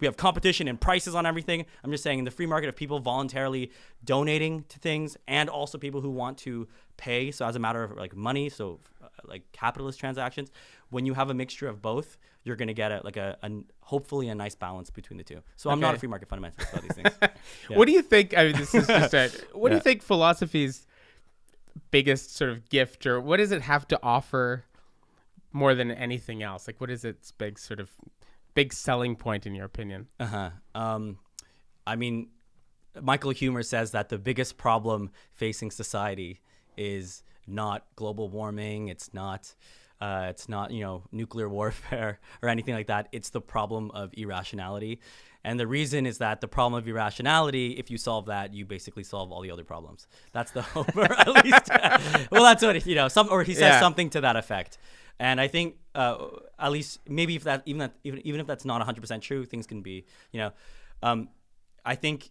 we have competition and prices on everything. I'm just saying in the free market of people voluntarily donating to things, and also people who want to pay. So as a matter of like money, so like capitalist transactions, when you have a mixture of both, you're going to get hopefully a nice balance between the two. So I'm not a free market fundamentalist about these things. Yeah. What do you think? I mean, this is just what do you think philosophy's biggest sort of gift, or what does it have to offer more than anything else? Like, what is its big selling point in your opinion? I mean, Michael Huemer says that the biggest problem facing society is not global warming. It's not nuclear warfare or anything like that. It's the problem of irrationality. And the reason is that the problem of irrationality, if you solve that, you basically solve all the other problems. That's the hope, or at least, well, that's what, he says something to that effect. And I think, at least maybe even if that's not 100% true, things can be, I think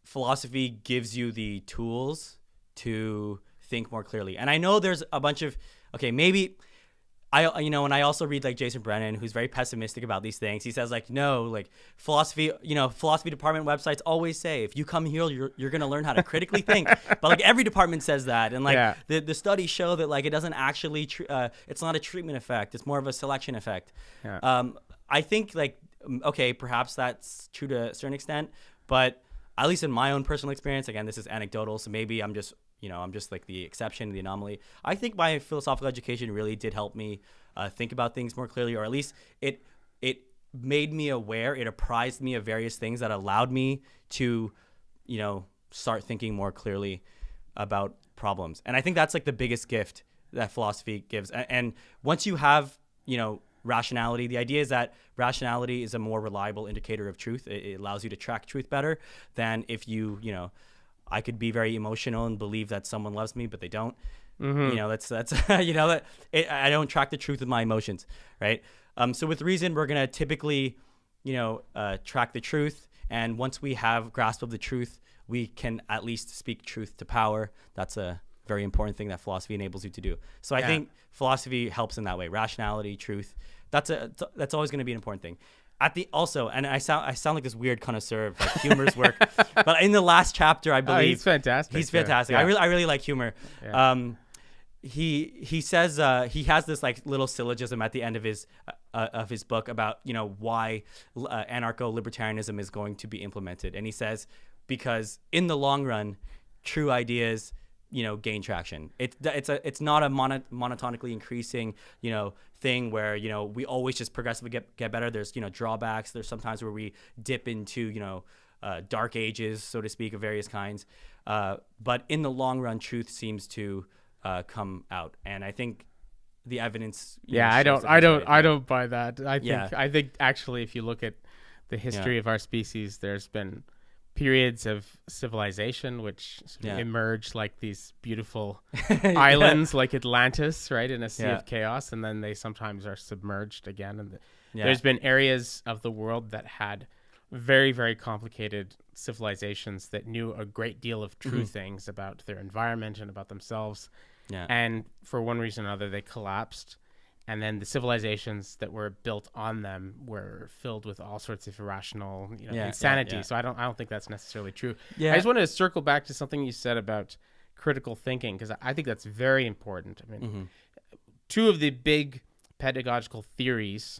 philosophy gives you the tools to think more clearly. And I know there's a bunch of, maybe and I also read like Jason Brennan, who's very pessimistic about these things. He says like, no, like philosophy department websites always say, if you come here, you're going to learn how to critically think. But like every department says that. And like the studies show that like it doesn't actually, it's not a treatment effect. It's more of a selection effect. Yeah. I think like, perhaps that's true to a certain extent, but at least in my own personal experience, again, this is anecdotal, so maybe I'm just like the exception, the anomaly. I think my philosophical education really did help me think about things more clearly, or at least it made me aware, it apprised me of various things that allowed me to, start thinking more clearly about problems. And I think that's like the biggest gift that philosophy gives. And once you have, rationality, the idea is that rationality is a more reliable indicator of truth. It allows you to track truth better than if I could be very emotional and believe that someone loves me, but they don't. Mm-hmm. That's I don't track the truth with my emotions, right? So with reason, we're gonna typically, track the truth, and once we have grasp of the truth, we can at least speak truth to power. That's a very important thing that philosophy enables you to do. So I think philosophy helps in that way. Rationality, truth. That's always going to be an important thing. And I sound like this weird connoisseur of like Huemer's work, but in the last chapter, I believe he's fantastic. He's fantastic. Yeah. I really like Huemer. Yeah. He says he has this like little syllogism at the end of his book about why anarcho-libertarianism is going to be implemented, and he says because in the long run, true ideas gain traction. It's not a monotonically increasing thing where we always just progressively get better. There's drawbacks. There's sometimes where we dip into dark ages, so to speak, of various kinds. But in the long run, truth seems to come out, and I think the evidence. I don't buy that. I think actually, if you look at the history of our species, there's been periods of civilization which emerge like these beautiful islands like Atlantis, right, in a sea of chaos, and then they sometimes are submerged again. And there's been areas of the world that had very, very complicated civilizations that knew a great deal of true things about their environment and about themselves. And for one reason or another, they collapsed. And then the civilizations that were built on them were filled with all sorts of irrational, insanity. So I don't think that's necessarily true. I just want to circle back to something you said about critical thinking, because I think that's very important. I mean, two of the big pedagogical theories,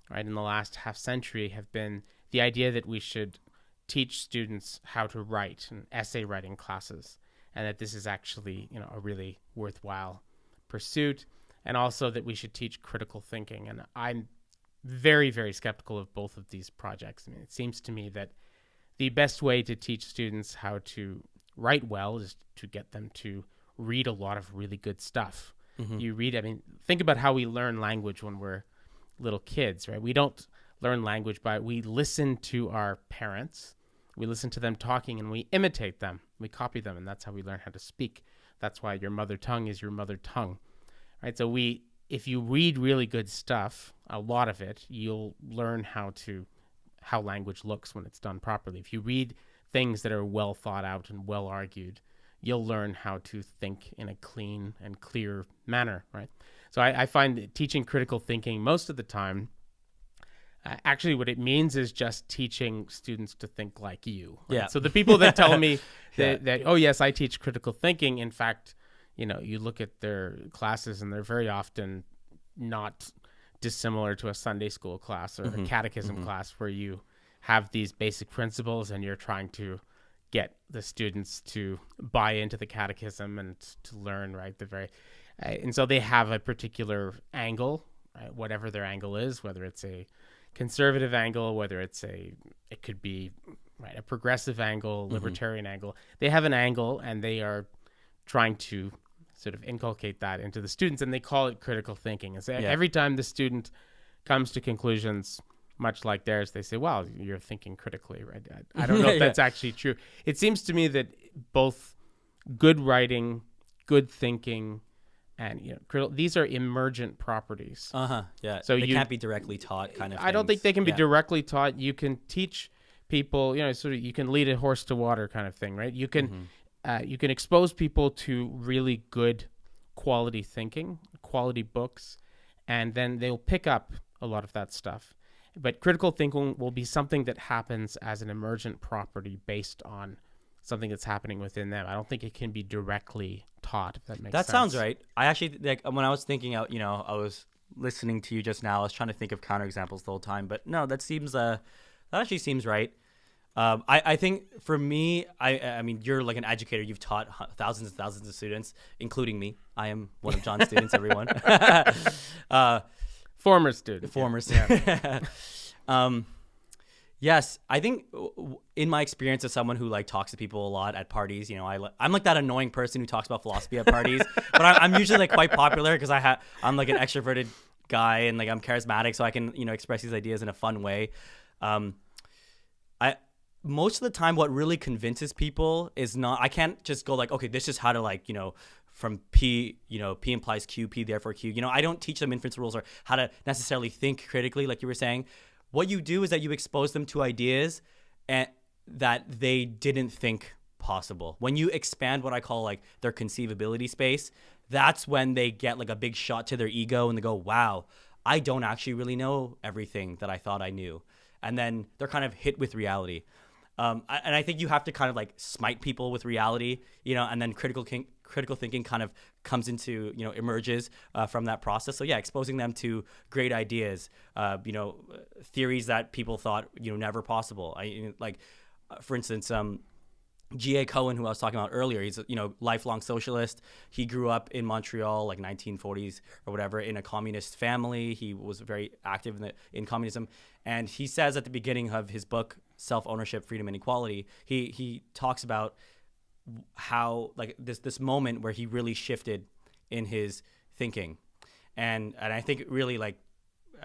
right, in the last half century have been the idea that we should teach students how to write in essay writing classes, and that this is actually, a really worthwhile pursuit. And also that we should teach critical thinking. And I'm very, very skeptical of both of these projects. I mean, it seems to me that the best way to teach students how to write well is to get them to read a lot of really good stuff. Think about how we learn language when we're little kids, right? We don't learn language we listen to our parents. We listen to them talking and we imitate them. We copy them, and that's how we learn how to speak. That's why your mother tongue is your mother tongue. Right, so if you read really good stuff, a lot of it, you'll learn how to how language looks when it's done properly. If you read things that are well thought out and well argued, you'll learn how to think in a clean and clear manner, right? So I find teaching critical thinking most of the time, actually what it means is just teaching students to think like you. Right? Yeah. So the people that tell me that, oh yes, I teach critical thinking, in fact, you look at their classes and they're very often not dissimilar to a Sunday school class or a catechism class where you have these basic principles and you're trying to get the students to buy into the catechism and to learn, right? And so they have a particular angle, right? Whatever their angle is, whether it's a conservative angle, whether it could be right, a progressive angle, libertarian angle. They have an angle and they are trying to sort of inculcate that into the students, and they call it critical thinking. And so every time the student comes to conclusions much like theirs, they say, well, you're thinking critically, right? I don't know if that's actually true. It seems to me that both good writing, good thinking, and these are emergent properties. Yeah. So they can't be directly taught, kind of. I don't think they can be directly taught. You can teach people, sort of, you can lead a horse to water, kind of thing, right? You can expose people to really good quality thinking, quality books, and then they'll pick up a lot of that stuff. But critical thinking will be something that happens as an emergent property based on something that's happening within them. I don't think it can be directly taught, if that makes sense. That sounds right. I actually, when I was thinking out, I was listening to you just now, I was trying to think of counterexamples the whole time, but no, that actually seems right. I think for me, I mean, you're like an educator. You've taught thousands and thousands of students, including me. I am one of John's students, everyone. Former student. Yes, I think in my experience as someone who like talks to people a lot at parties, I'm like that annoying person who talks about philosophy at parties, but I'm usually like quite popular because I'm like an extroverted guy and like I'm charismatic, so I can express these ideas in a fun way. Most of the time, what really convinces people is not. I can't just go like, okay, this is how to from P, P implies Q, P therefore Q. I don't teach them inference rules or how to necessarily think critically, like you were saying. What you do is that you expose them to ideas that they didn't think possible. When you expand what I call like their conceivability space, that's when they get like a big shot to their ego and they go, wow, I don't actually really know everything that I thought I knew. And then they're kind of hit with reality. And I think you have to kind of like smite people with reality, and then critical thinking kind of comes into, emerges from that process. So yeah, exposing them to great ideas, theories that people thought, never possible. For instance, G.A. Cohen, who I was talking about earlier, he's a lifelong socialist. He grew up in Montreal, like 1940s or whatever, in a communist family. He was very active in communism, and he says at the beginning of his book, Self-Ownership, Freedom, and Equality, he talks about how like this moment where he really shifted in his thinking, and I think really like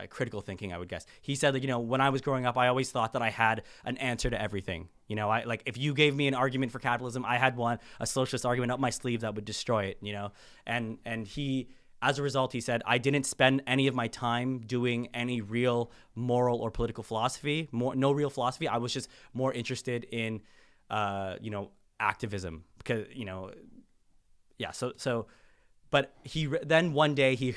critical thinking, I would guess. He said that, when I was growing up, I always thought that I had an answer to everything. I like if you gave me an argument for capitalism, I had a socialist argument up my sleeve that would destroy it, and he, as a result, he said, I didn't spend any of my time doing any real moral or political philosophy, no real philosophy. I was just more interested in, activism because, yeah. So, but then one day he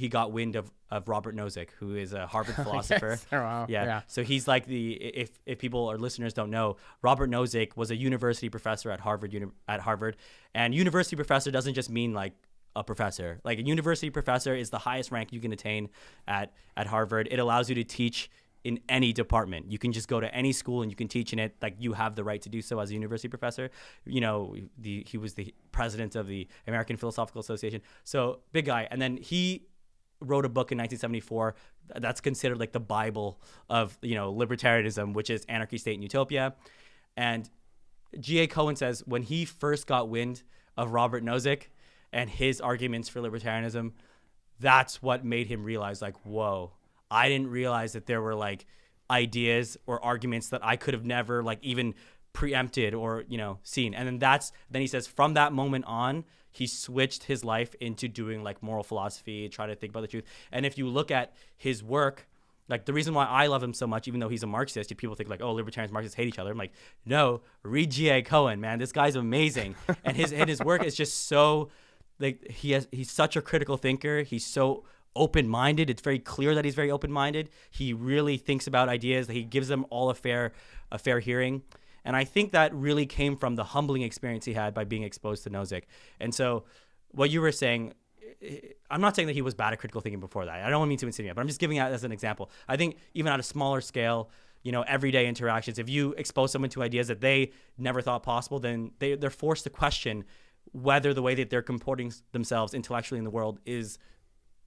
got wind of Robert Nozick, who is a Harvard philosopher. Yes. Oh, wow. Yeah. So he's like if people or listeners don't know, Robert Nozick was a university professor at Harvard, and university professor doesn't just mean like a professor. Like a university professor is the highest rank you can attain at Harvard. It allows you to teach in any department. You can just go to any school and you can teach in it. Like you have the right to do so as a university professor. He was the president of the American Philosophical Association. So big guy. And then he wrote a book in 1974 that's considered like the Bible of, libertarianism, which is Anarchy, State, and Utopia. And G.A. Cohen says when he first got wind of Robert Nozick and his arguments for libertarianism, that's what made him realize like, whoa, I didn't realize that there were like ideas or arguments that I could have never like even preempted or, seen. And then he says from that moment on, he switched his life into doing like moral philosophy, trying to think about the truth. And if you look at his work, like the reason why I love him so much, even though he's a Marxist, people think like, oh, libertarians, Marxists hate each other. I'm like, no, read G.A. Cohen, man. This guy's amazing. And his work is just so, like, he's such a critical thinker. He's so open-minded. It's very clear that he's very open-minded. He really thinks about ideas. He gives them all a fair hearing. And I think that really came from the humbling experience he had by being exposed to Nozick. And so what you were saying, I'm not saying that he was bad at critical thinking before that. I don't mean to insinuate, but I'm just giving that as an example. I think even at a smaller scale, everyday interactions, if you expose someone to ideas that they never thought possible, then they're forced to question whether the way that they're comporting themselves intellectually in the world is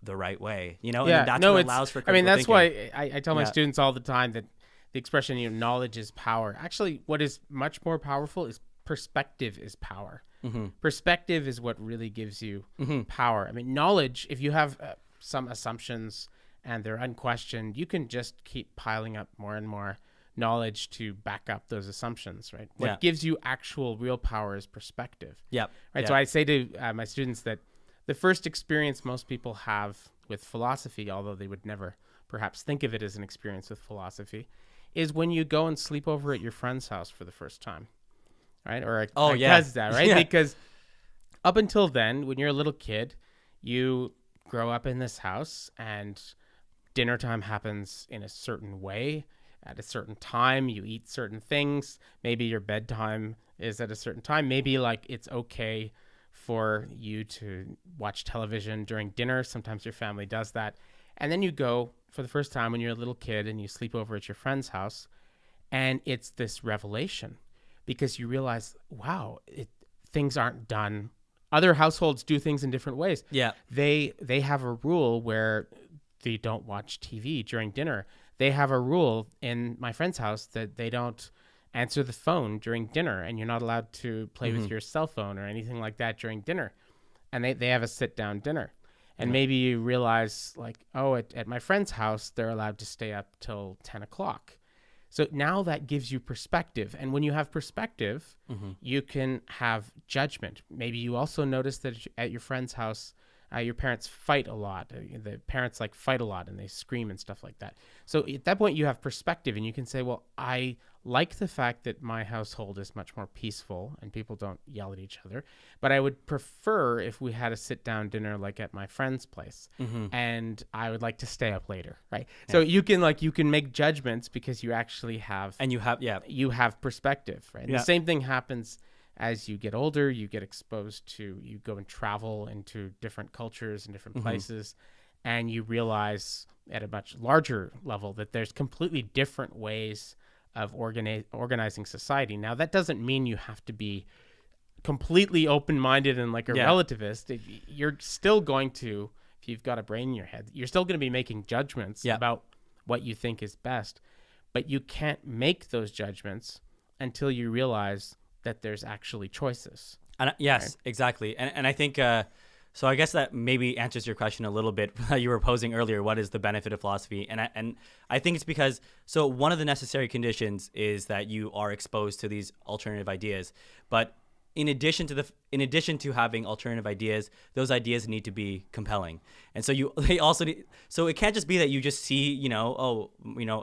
the right way. And that's what allows for critical thinking. That's why I tell my students all the time that the expression, knowledge is power. Actually, what is much more powerful is perspective is power. Mm-hmm. Perspective is what really gives you power. I mean, knowledge, if you have some assumptions and they're unquestioned, you can just keep piling up more and more knowledge to back up those assumptions, right? What gives you actual real power is perspective. Yep. Right. Yep. So I say to my students that the first experience most people have with philosophy, although they would never perhaps think of it as an experience with philosophy, is when you go and sleep over at your friend's house for the first time. Right? Or does that, right? Yeah. Because up until then, when you're a little kid, you grow up in this house and dinner time happens in a certain way at a certain time. You eat certain things. Maybe your bedtime is at a certain time. Maybe like it's okay for you to watch television during dinner. Sometimes your family does that. And then you go for the first time when you're a little kid and you sleep over at your friend's house, and it's this revelation. Because you realize, wow, things aren't done. Other households do things in different ways. Yeah, they have a rule where they don't watch TV during dinner. They have a rule in my friend's house that they don't answer the phone during dinner, and you're not allowed to play with your cell phone or anything like that during dinner. And they have a sit-down dinner. And maybe you realize, like, oh, at my friend's house, they're allowed to stay up till 10 o'clock. So now that gives you perspective. And when you have perspective, you can have judgment. Maybe you also notice that at your friend's house, your parents fight a lot. The parents fight a lot and they scream and stuff like that. So at that point you have perspective and you can say, well, I like the fact that my household is much more peaceful and people don't yell at each other, but I would prefer if we had a sit down dinner like at my friend's place, and I would like to stay up later. Right. Yeah. So you can make judgments because you actually have, and you have perspective. Right. And the same thing happens as you get older. You get exposed to, you go and travel into different cultures and different places, and you realize at a much larger level that there's completely different ways of organizing society. Now, that doesn't mean you have to be completely open-minded and like a relativist. You're still going to, if you've got a brain in your head, you're still going to be making judgments about what you think is best. But you can't make those judgments until you realize that there's actually choices. And yes, exactly. And I think, so I guess that maybe answers your question a little bit that you were posing earlier. What is the benefit of philosophy? And I think it's because, so one of the necessary conditions is that you are exposed to these alternative ideas. But in addition to having alternative ideas, those ideas need to be compelling. And so so it can't just be that you just see,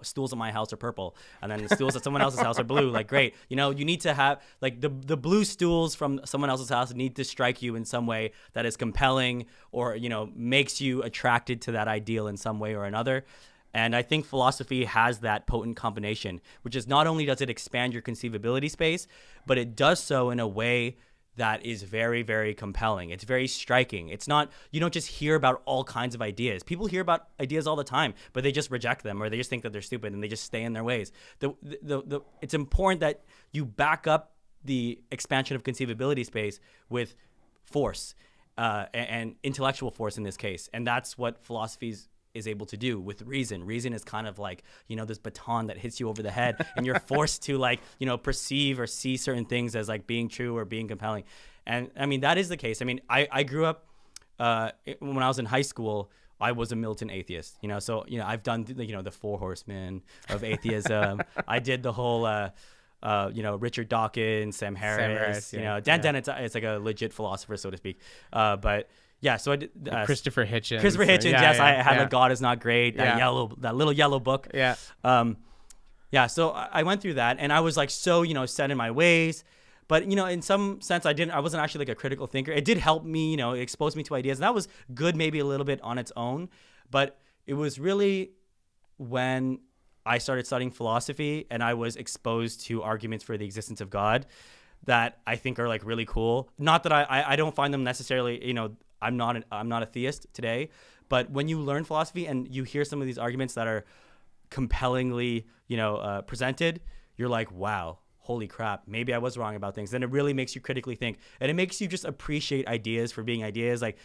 stools at my house are purple and then the stools at someone else's house are blue. Like, great. You need to have like the blue stools from someone else's house need to strike you in some way that is compelling or, makes you attracted to that ideal in some way or another. And I think philosophy has that potent combination, which is not only does it expand your conceivability space, but it does so in a way that is very, very compelling. It's very striking. It's not, you don't just hear about all kinds of ideas. People hear about ideas all the time, but they just reject them or they just think that they're stupid and they just stay in their ways. It's important that you back up the expansion of conceivability space with force and intellectual force in this case. And that's what philosophy is able to do with reason. Reason is kind of like, this baton that hits you over the head and you're forced to perceive or see certain things as like being true or being compelling. And I mean, that is the case. I mean, I grew up, when I was in high school, I was a militant atheist, so, I've done, the 4 horsemen of atheism. I did the whole, Richard Dawkins, Sam Harris, Dan Dennett, it's like a legit philosopher, so to speak. But Yeah, so I did Christopher Hitchens. Christopher Hitchens, yes, I had like God is Not Great, that little yellow book. Yeah. Yeah, so I went through that, and I was like so, set in my ways. But, in some sense, I wasn't actually like a critical thinker. It did help me, it exposed me to ideas. And that was good maybe a little bit on its own. But it was really when I started studying philosophy and I was exposed to arguments for the existence of God that I think are like really cool. Not that I don't find them necessarily, I'm not a theist today. But when you learn philosophy and you hear some of these arguments that are compellingly, presented, you're like, wow. Holy crap, maybe I was wrong about things. Then it really makes you critically think. And it makes you just appreciate ideas for being ideas. Like,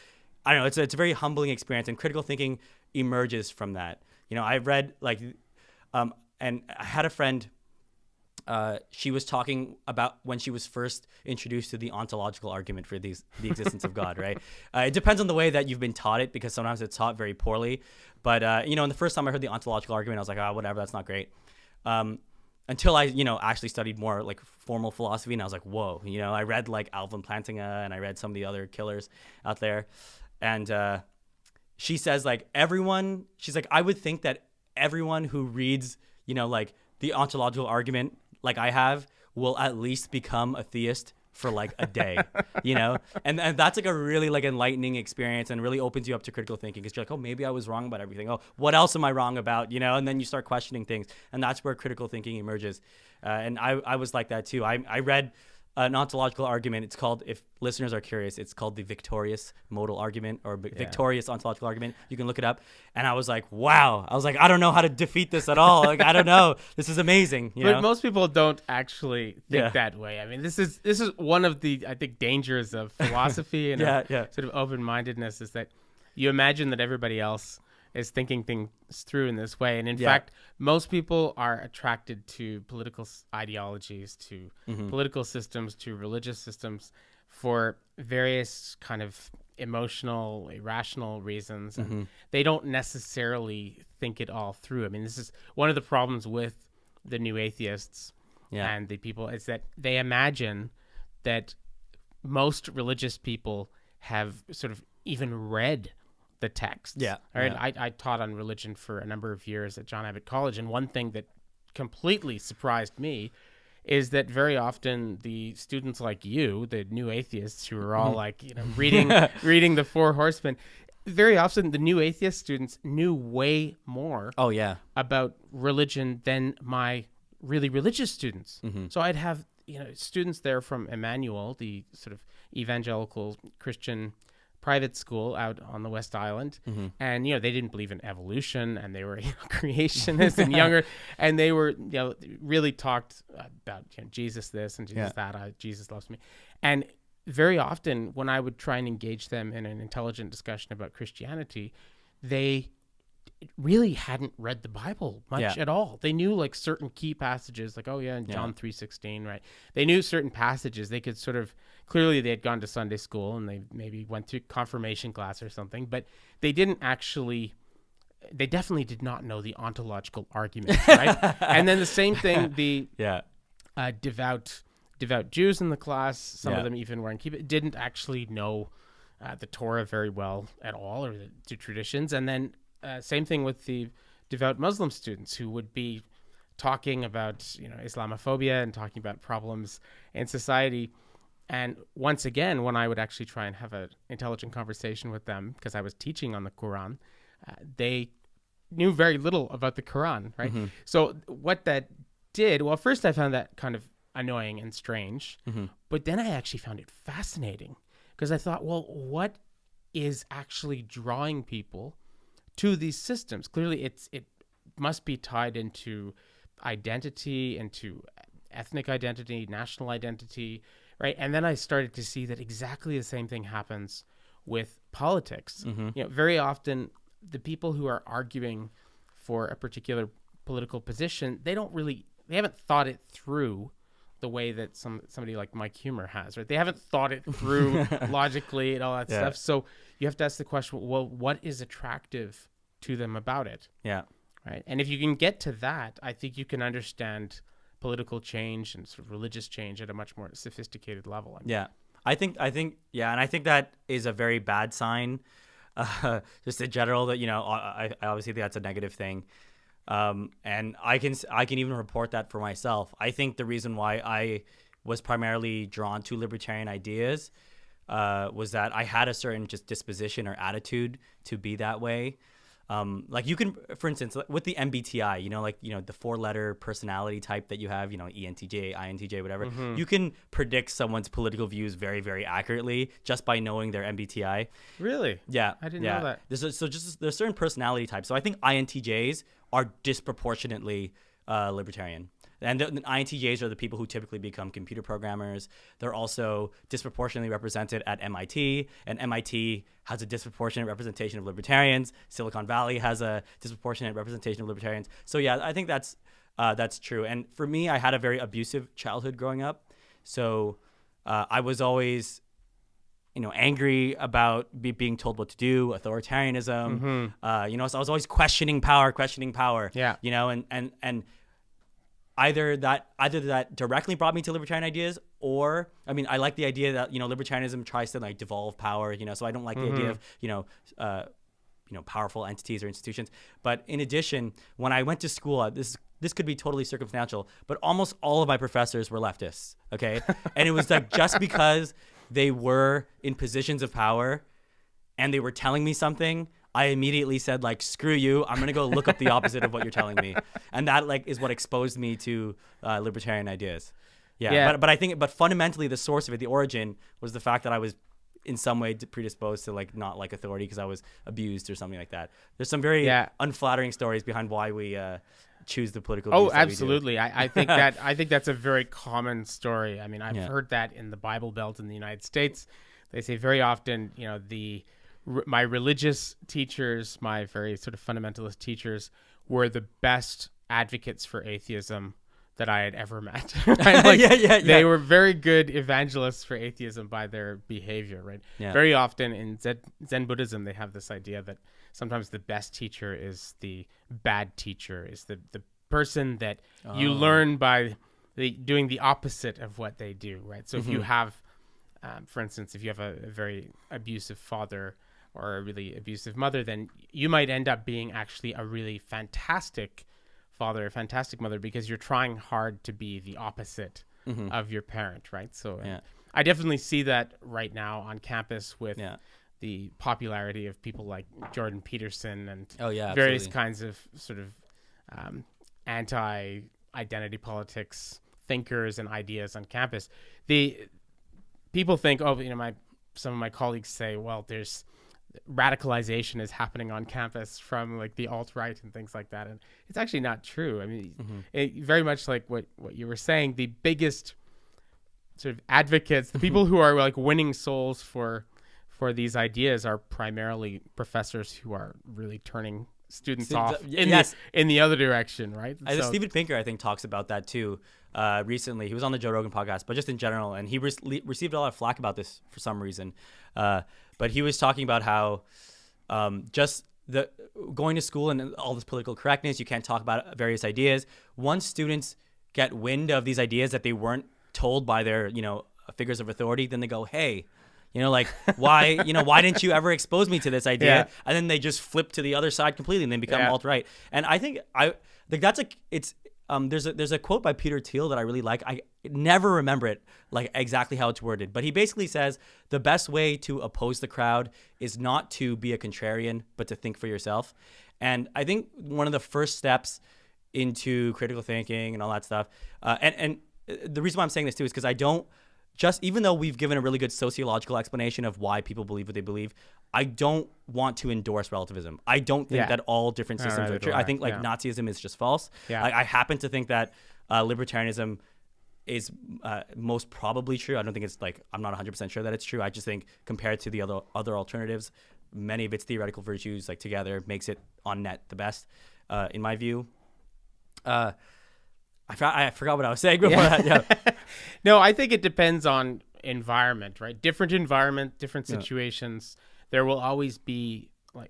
I don't know, it's a very humbling experience, and critical thinking emerges from that. I read and I had a friend, she was talking about when she was first introduced to the ontological argument for the existence of God, right? It depends on the way that you've been taught it, because sometimes it's taught very poorly. But, and the first time I heard the ontological argument, I was like, whatever, that's not great. Until I, actually studied more like formal philosophy, and I was like, whoa, I read like Alvin Plantinga, and I read some of the other killers out there. And she says she's like, I would think that everyone who reads, like the ontological argument like I have will at least become a theist for like a day, and that's like a really like enlightening experience, and really opens you up to critical thinking, because you're like, oh, maybe I was wrong about everything. Oh, what else am I wrong about? And then you start questioning things, and that's where critical thinking emerges. And I was like that too. I read an ontological argument. It's called, if listeners are curious, it's called the victorious modal argument, or victorious ontological argument. You can look it up. And I was like, wow. I was like, I don't know how to defeat this at all. Like, I don't know. This is amazing. But most people don't actually think that way. I mean, this is one of the, I think, dangers of philosophy and sort of open-mindedness, is that you imagine that everybody else is thinking things through in this way. And in fact, most people are attracted to political ideologies, to political systems, to religious systems for various kind of emotional, irrational reasons. And they don't necessarily think it all through. I mean, this is one of the problems with the new atheists and the people, is that they imagine that most religious people have sort of even read the texts. I taught on religion for a number of years at John Abbott College, and one thing that completely surprised me is that very often the students like you, the new atheists who are all like, reading the Four Horsemen, very often the new atheist students knew way more about religion than my really religious students. So I'd have students there from Emmanuel, the sort of evangelical Christian private school out on the West Island, and they didn't believe in evolution, and they were creationists and younger, and they were really talked about Jesus this and Jesus that, Jesus loves me. And very often when I would try and engage them in an intelligent discussion about Christianity, they really hadn't read the Bible much at all. They knew like certain key passages, like in John 3:16, right? They knew certain passages. They could sort of, clearly they had gone to Sunday school and they maybe went to confirmation class or something, but they definitely did not know the ontological argument, right? And then the same thing, the devout Jews in the class, some of them even weren't didn't actually know the Torah very well at all, or the traditions. And then same thing with the devout Muslim students, who would be talking about Islamophobia and talking about problems in society. And once again, when I would actually try and have an intelligent conversation with them, because I was teaching on the Quran, they knew very little about the Quran, right? So what that did, well, first I found that kind of annoying and strange, but then I actually found it fascinating, because I thought, well, what is actually drawing people to these systems? Clearly it must be tied into identity, into ethnic identity, national identity, right? And then I started to see that exactly the same thing happens with politics. Very often the people who are arguing for a particular political position, they haven't thought it through the way that somebody like Mike Humer has, right? They haven't thought it through logically and all that stuff. So you have to ask the question, well, what is attractive to them about it? Right. And if you can get to that, I think you can understand political change and sort of religious change at a much more sophisticated level. Yeah, and I think that is a very bad sign, just in general. That I obviously think that's a negative thing, and I can even report that for myself. I think the reason why I was primarily drawn to libertarian ideas was that I had a certain just disposition or attitude to be that way. Like you can, for instance, with the MBTI, the 4-letter personality type that you have, ENTJ, INTJ, whatever, you can predict someone's political views very, very accurately just by knowing their MBTI. Really? Yeah. I didn't know that. There's certain personality types. So I think INTJs are disproportionately libertarian. And the INTJs are the people who typically become computer programmers. They're also disproportionately represented at MIT, and MIT has a disproportionate representation of libertarians. Silicon Valley has a disproportionate representation of libertarians. So yeah, I think that's true. And for me, I had a very abusive childhood growing up. So I was always, angry about being told what to do, authoritarianism. So I was always questioning power. Yeah. And either that directly brought me to libertarian ideas, or I like the idea that libertarianism tries to like devolve power, so I don't like the idea of powerful entities or institutions. But in addition, when I went to school, this could be totally circumstantial, but almost all of my professors were leftists. Okay. And it was like just because they were in positions of power and they were telling me something, I immediately said, like, screw you. I'm going to go look up the opposite of what you're telling me. And that is what exposed me to libertarian ideas. Yeah. But fundamentally the source of it, the origin, was the fact that I was in some way predisposed to like not like authority because I was abused or something like that. There's some very unflattering stories behind why we choose the political views that absolutely. we do. I think that's a very common story. I've heard that in the Bible Belt in the United States. They say very often, my religious teachers, my very sort of fundamentalist teachers, were the best advocates for atheism that I had ever met. Right? They were very good evangelists for atheism by their behavior, right? Yeah. Very often in Zen Buddhism, they have this idea that sometimes the best teacher is the bad teacher, is the person that you learn by doing the opposite of what they do, right? So if you have, for instance, if you have a very abusive father or a really abusive mother, then you might end up being actually a really fantastic father, a fantastic mother, because you're trying hard to be the opposite of your parent, right? So I definitely see that right now on campus with the popularity of people like Jordan Peterson and various kinds of sort of anti-identity politics thinkers and ideas on campus. The people think, some of my colleagues say, well, there's radicalization is happening on campus from like the alt-right and things like that, and it's actually not true. It, very much like what you were saying, the biggest sort of advocates, the people who are like winning souls for these ideas, are primarily professors who are really turning students off in the other direction, right? So Steven Pinker, I think, talks about that too. Recently, he was on the Joe Rogan podcast, but just in general, and he received a lot of flack about this for some reason. But he was talking about how just the going to school and all this political correctness, you can't talk about various ideas. Once students get wind of these ideas that they weren't told by their figures of authority, then they go, hey, why didn't you ever expose me to this idea? Yeah. And then they just flip to the other side completely and they become alt-right. And I think there's a quote by Peter Thiel that I really like. I never remember it like exactly how it's worded, but he basically says the best way to oppose the crowd is not to be a contrarian, but to think for yourself. And I think one of the first steps into critical thinking and all that stuff, and the reason why I'm saying this too is because I don't even though we've given a really good sociological explanation of why people believe what they believe, I don't want to endorse relativism. I don't think that all different systems are true. I think Nazism is just false. Yeah. I happen to think that libertarianism is most probably true. I don't think it's I'm not 100% sure that it's true. I just think compared to the other alternatives, many of its theoretical virtues together makes it on net the best, in my view. I forgot what I was saying before that. Yeah. No, I think it depends on environment, right? Different environment, different situations. There will always be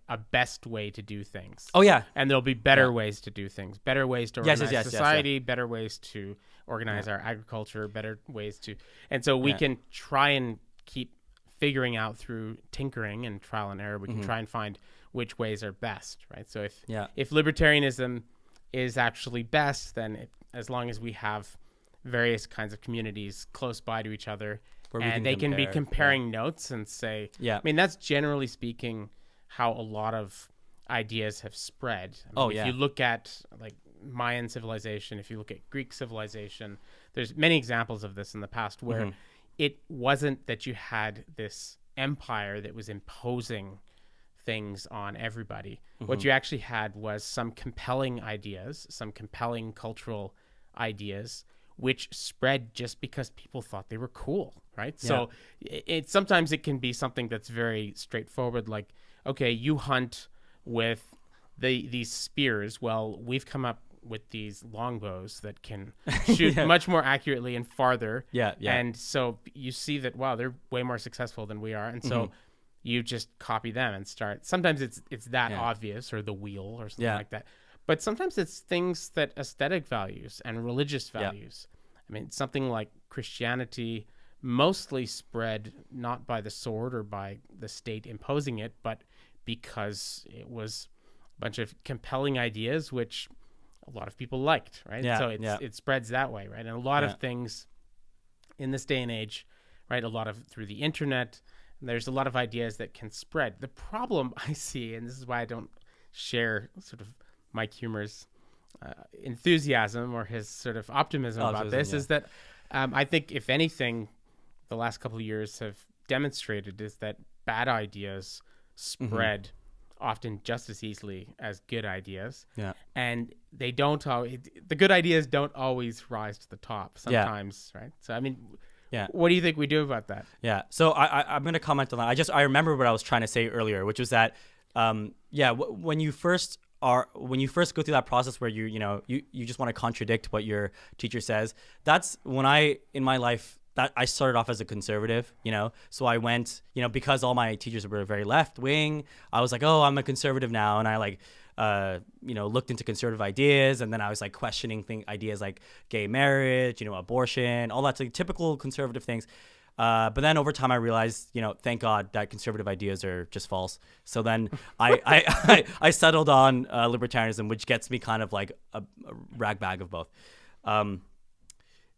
a best way to do things. Oh yeah, and there'll be better ways to do things, better ways to organize society, better ways to organize our agriculture, better ways to, and so we can try and keep figuring out through tinkering and trial and error, we can try and find which ways are best, right? So if libertarianism is actually best, then as long as we have various kinds of communities close by to each other, and they can be comparing notes and say, I mean, that's generally speaking how a lot of ideas have spread. I mean, if you look at like Mayan civilization, if you look at Greek civilization, there's many examples of this in the past where it wasn't that you had this empire that was imposing things on everybody. What you actually had was some compelling ideas, some compelling cultural ideas, which spread just because people thought they were cool, right? So sometimes it can be something that's very straightforward, like, okay, you hunt with these spears. Well, we've come up with these longbows that can shoot much more accurately and farther. And so you see that, wow, they're way more successful than we are. And so you just copy them and start. Sometimes it's that obvious, or the wheel or something like that. But sometimes it's things that aesthetic values and religious values. I mean, something like Christianity mostly spread not by the sword or by the state imposing it, but because it was a bunch of compelling ideas, which a lot of people liked, right? So it spreads that way, right? And a lot of things in this day and age, right? A lot of through the internet, there's a lot of ideas that can spread. The problem I see, and this is why I don't share sort of Mike Humer's enthusiasm or his sort of optimism about this, is that I think, if anything, the last couple of years have demonstrated is that bad ideas spread often just as easily as good ideas. And they don't the good ideas don't always rise to the top sometimes, right? So, I mean, what do you think we do about that? So I'm going to comment on that. I remember what I was trying to say earlier, which was that, when you first go through that process where you just want to contradict what your teacher says, that's when in my life, that I started off as a conservative, so I went, because all my teachers were very left wing, I was like, oh, I'm a conservative now. And I looked into conservative ideas, and then I was like questioning ideas like gay marriage, abortion, all that, like typical conservative things. But then over time I realized, thank God that conservative ideas are just false. So then I settled on libertarianism, which gets me kind of like a rag bag of both.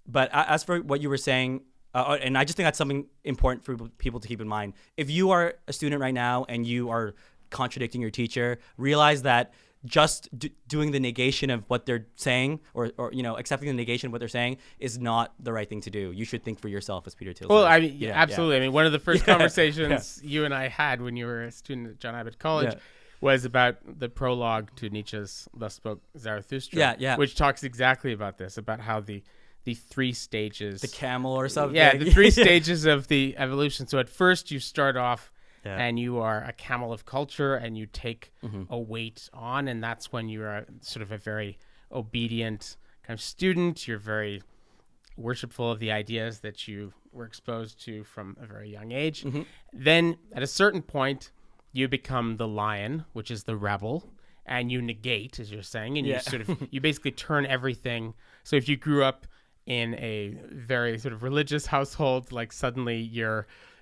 But as for what you were saying, and I just think that's something important for people to keep in mind. If you are a student right now and you are contradicting your teacher, realize that just doing the negation of what they're saying, or accepting the negation of what they're saying, is not the right thing to do. You should think for yourself, as Peter Thiel said. Well, I mean, absolutely. I mean, one of the first conversations you and I had when you were a student at John Abbott College was about the prologue to Nietzsche's Thus Spoke Zarathustra, which talks exactly about this, about how the three stages, the camel or something, the three stages of the evolution. So at first you start off and you are a camel of culture, and you take a weight on, and that's when you're sort of a very obedient kind of student. You're very worshipful of the ideas that you were exposed to from a very young age. Then at a certain point you become the lion, which is the rebel, and you negate, as you're saying, and you sort of, you basically turn everything. So if you grew up in a very sort of religious household, like suddenly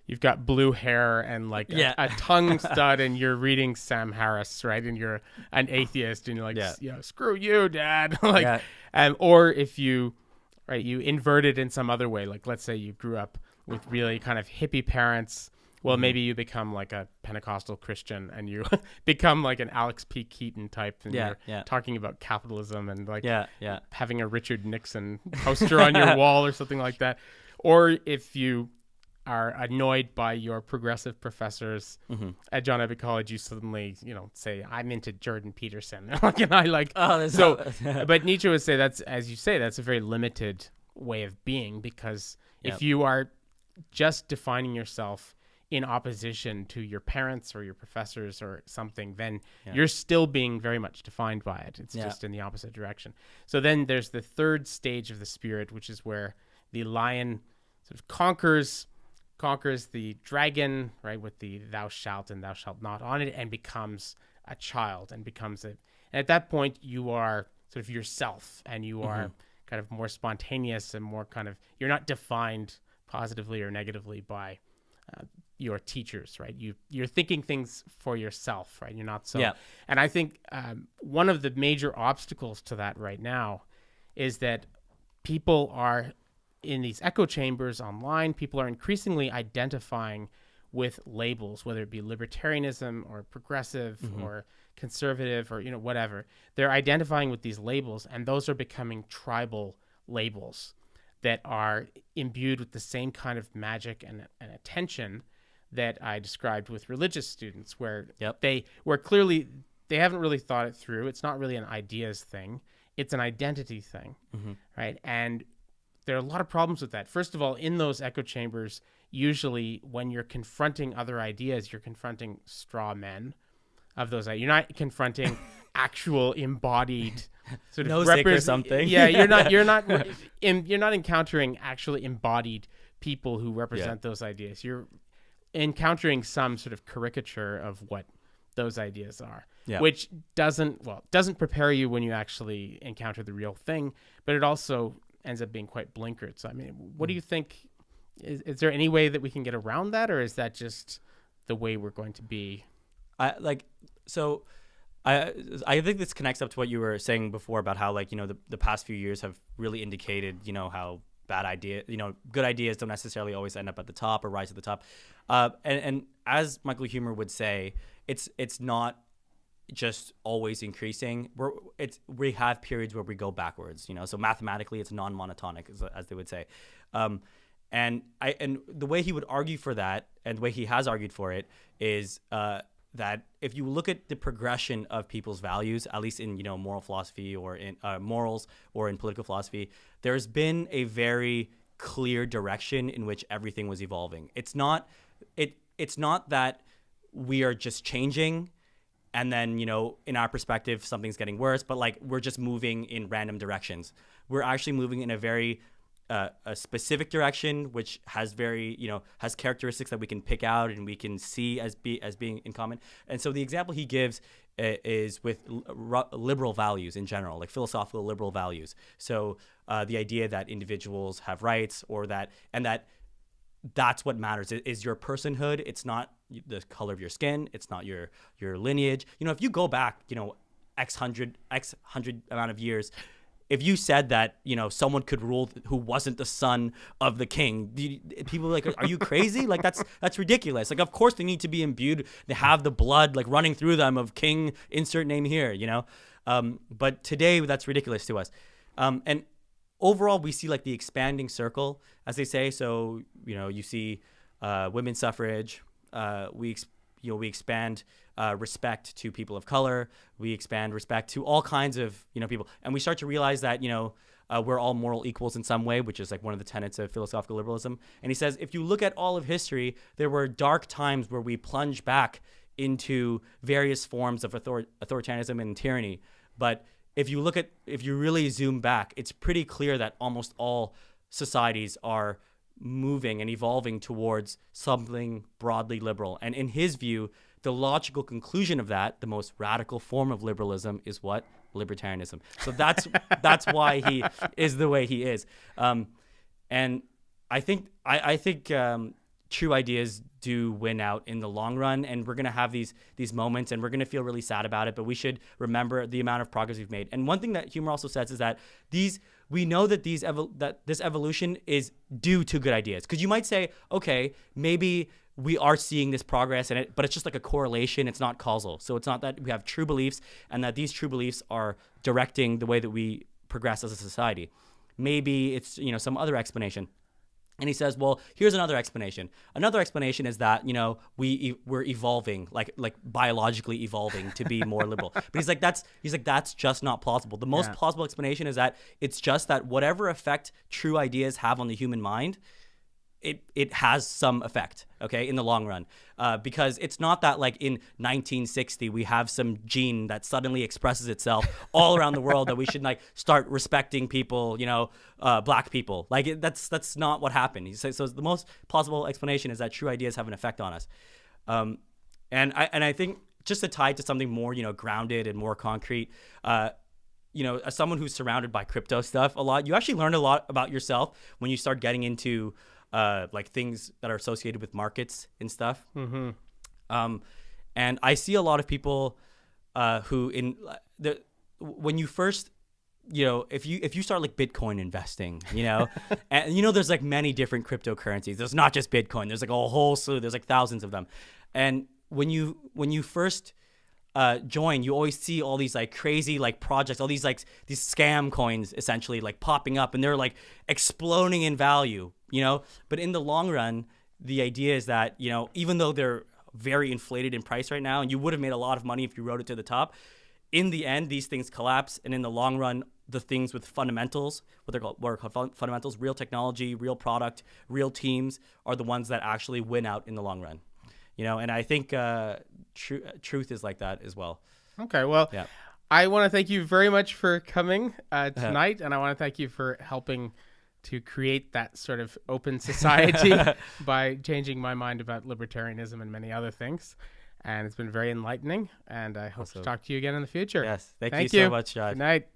you've got blue hair and like a tongue stud, and you're reading Sam Harris, right? And you're an atheist, and you're like, screw you, Dad. Or if you invert it in some other way, like let's say you grew up with really kind of hippie parents. Well, maybe you become like a Pentecostal Christian, and you become like an Alex P. Keaton type, and you're talking about capitalism and like having a Richard Nixon poster on your wall or something like that. Or if you are annoyed by your progressive professors at John Abbott College, you suddenly, say, I'm into Jordan Peterson. But Nietzsche would say that's, as you say, that's a very limited way of being, because if you are just defining yourself in opposition to your parents or your professors or something, then you're still being very much defined by it. It's just in the opposite direction. So then there's the third stage of the spirit, which is where the lion sort of conquers the dragon, right, with the thou shalt and thou shalt not on it, and becomes a child, and and at that point you are sort of yourself, and you are kind of more spontaneous and more kind of, you're not defined positively or negatively by your teachers, right? You're thinking things for yourself, right? You're not so. Yeah. And I think one of the major obstacles to that right now is that people are in these echo chambers online. People are increasingly identifying with labels, whether it be libertarianism or progressive or conservative or whatever. They're identifying with these labels, and those are becoming tribal labels that are imbued with the same kind of magic and attention that I described with religious students, where where clearly they haven't really thought it through. It's not really an ideas thing. It's an identity thing, right? And there are a lot of problems with that. First of all, in those echo chambers, usually when you're confronting other ideas, you're confronting straw men of those ideas. You're not confronting actual embodied sort of or something. Yeah, you're not encountering actually embodied people who represent those ideas. You're encountering some sort of caricature of what those ideas are, which doesn't prepare you when you actually encounter the real thing, but it also ends up being quite blinkered. So, I mean, what do you think? Is there any way that we can get around that, or is that just the way we're going to be? I think this connects up to what you were saying before about how, like, the past few years have really indicated, how good ideas don't necessarily always end up at the top or rise to the top. And as Michael Huemer would say, it's not just always increasing. We have periods where we go backwards, so mathematically it's non-monotonic, as they would say. And the way he would argue for that, and the way he has argued for it, is that if you look at the progression of people's values, at least in moral philosophy or in morals or in political philosophy, there's been a very clear direction in which everything was evolving. It's not that we are just changing and then, in our perspective, something's getting worse, but like we're just moving in random directions. We're actually moving in a very a specific direction, which has has characteristics that we can pick out and we can see as being in common. And so the example he gives is with liberal values in general, like philosophical liberal values. So the idea that individuals have rights, that's what matters, is your personhood. It's not the color of your skin. It's not your lineage. If you go back, X hundred amount of years, if you said that, someone could rule who wasn't the son of the king, people are like, are you crazy? Like, that's ridiculous. Like, of course they need to be imbued. They have the blood like running through them of king, insert name here, But today that's ridiculous to us. And overall, we see like the expanding circle, as they say. So, you see women's suffrage. We expand respect to people of color. We expand respect to all kinds of people, and we start to realize that we're all moral equals in some way, which is like one of the tenets of philosophical liberalism. And he says, if you look at all of history, there were dark times where we plunge back into various forms of authoritarianism and tyranny. But if you really zoom back, it's pretty clear that almost all societies are moving and evolving towards something broadly liberal. And in his view, the logical conclusion of that, the most radical form of liberalism, is what? Libertarianism. So that's why he is the way he is. And I think true ideas do win out in the long run, and we're going to have these moments, and we're going to feel really sad about it, but we should remember the amount of progress we've made. And one thing that Huemer also says is that we know that this evolution is due to good ideas. Because you might say, okay, maybe we are seeing this progress in it, but it's just like a correlation. It's not causal. So it's not that we have true beliefs and that these true beliefs are directing the way that we progress as a society. Maybe it's some other explanation. And he says, well, here's another explanation. Another explanation is that, we're evolving, like biologically evolving to be more liberal. But he's like, that's just not plausible. The most plausible explanation is that it's just that whatever effect true ideas have on the human mind, it has some effect, okay, in the long run. Because it's not that like in 1960 we have some gene that suddenly expresses itself all around the world that we should like start respecting people, black people. Like that's not what happened. He says, so the most plausible explanation is that true ideas have an effect on us. And I think just to tie it to something more, grounded and more concrete, as someone who's surrounded by crypto stuff a lot, you actually learn a lot about yourself when you start getting into like things that are associated with markets and stuff. And I see a lot of people who when you first, if you start like Bitcoin investing, and there's like many different cryptocurrencies. There's not just Bitcoin. There's like a whole slew. There's like thousands of them. And when you first join, you always see all these like crazy like projects, all these scam coins essentially like popping up, and they're like exploding in value, But in the long run, the idea is that, even though they're very inflated in price right now, and you would have made a lot of money if you rode it to the top, in the end, these things collapse. And in the long run, the things with fundamentals, what are called fundamentals, real technology, real product, real teams, are the ones that actually win out in the long run. And I think truth is like that as well. Okay, well, yeah. I want to thank you very much for coming tonight, and I want to thank you for helping to create that sort of open society by changing my mind about libertarianism and many other things. And it's been very enlightening, and I hope to talk to you again in the future. Yes, thank you so much, John. Good night.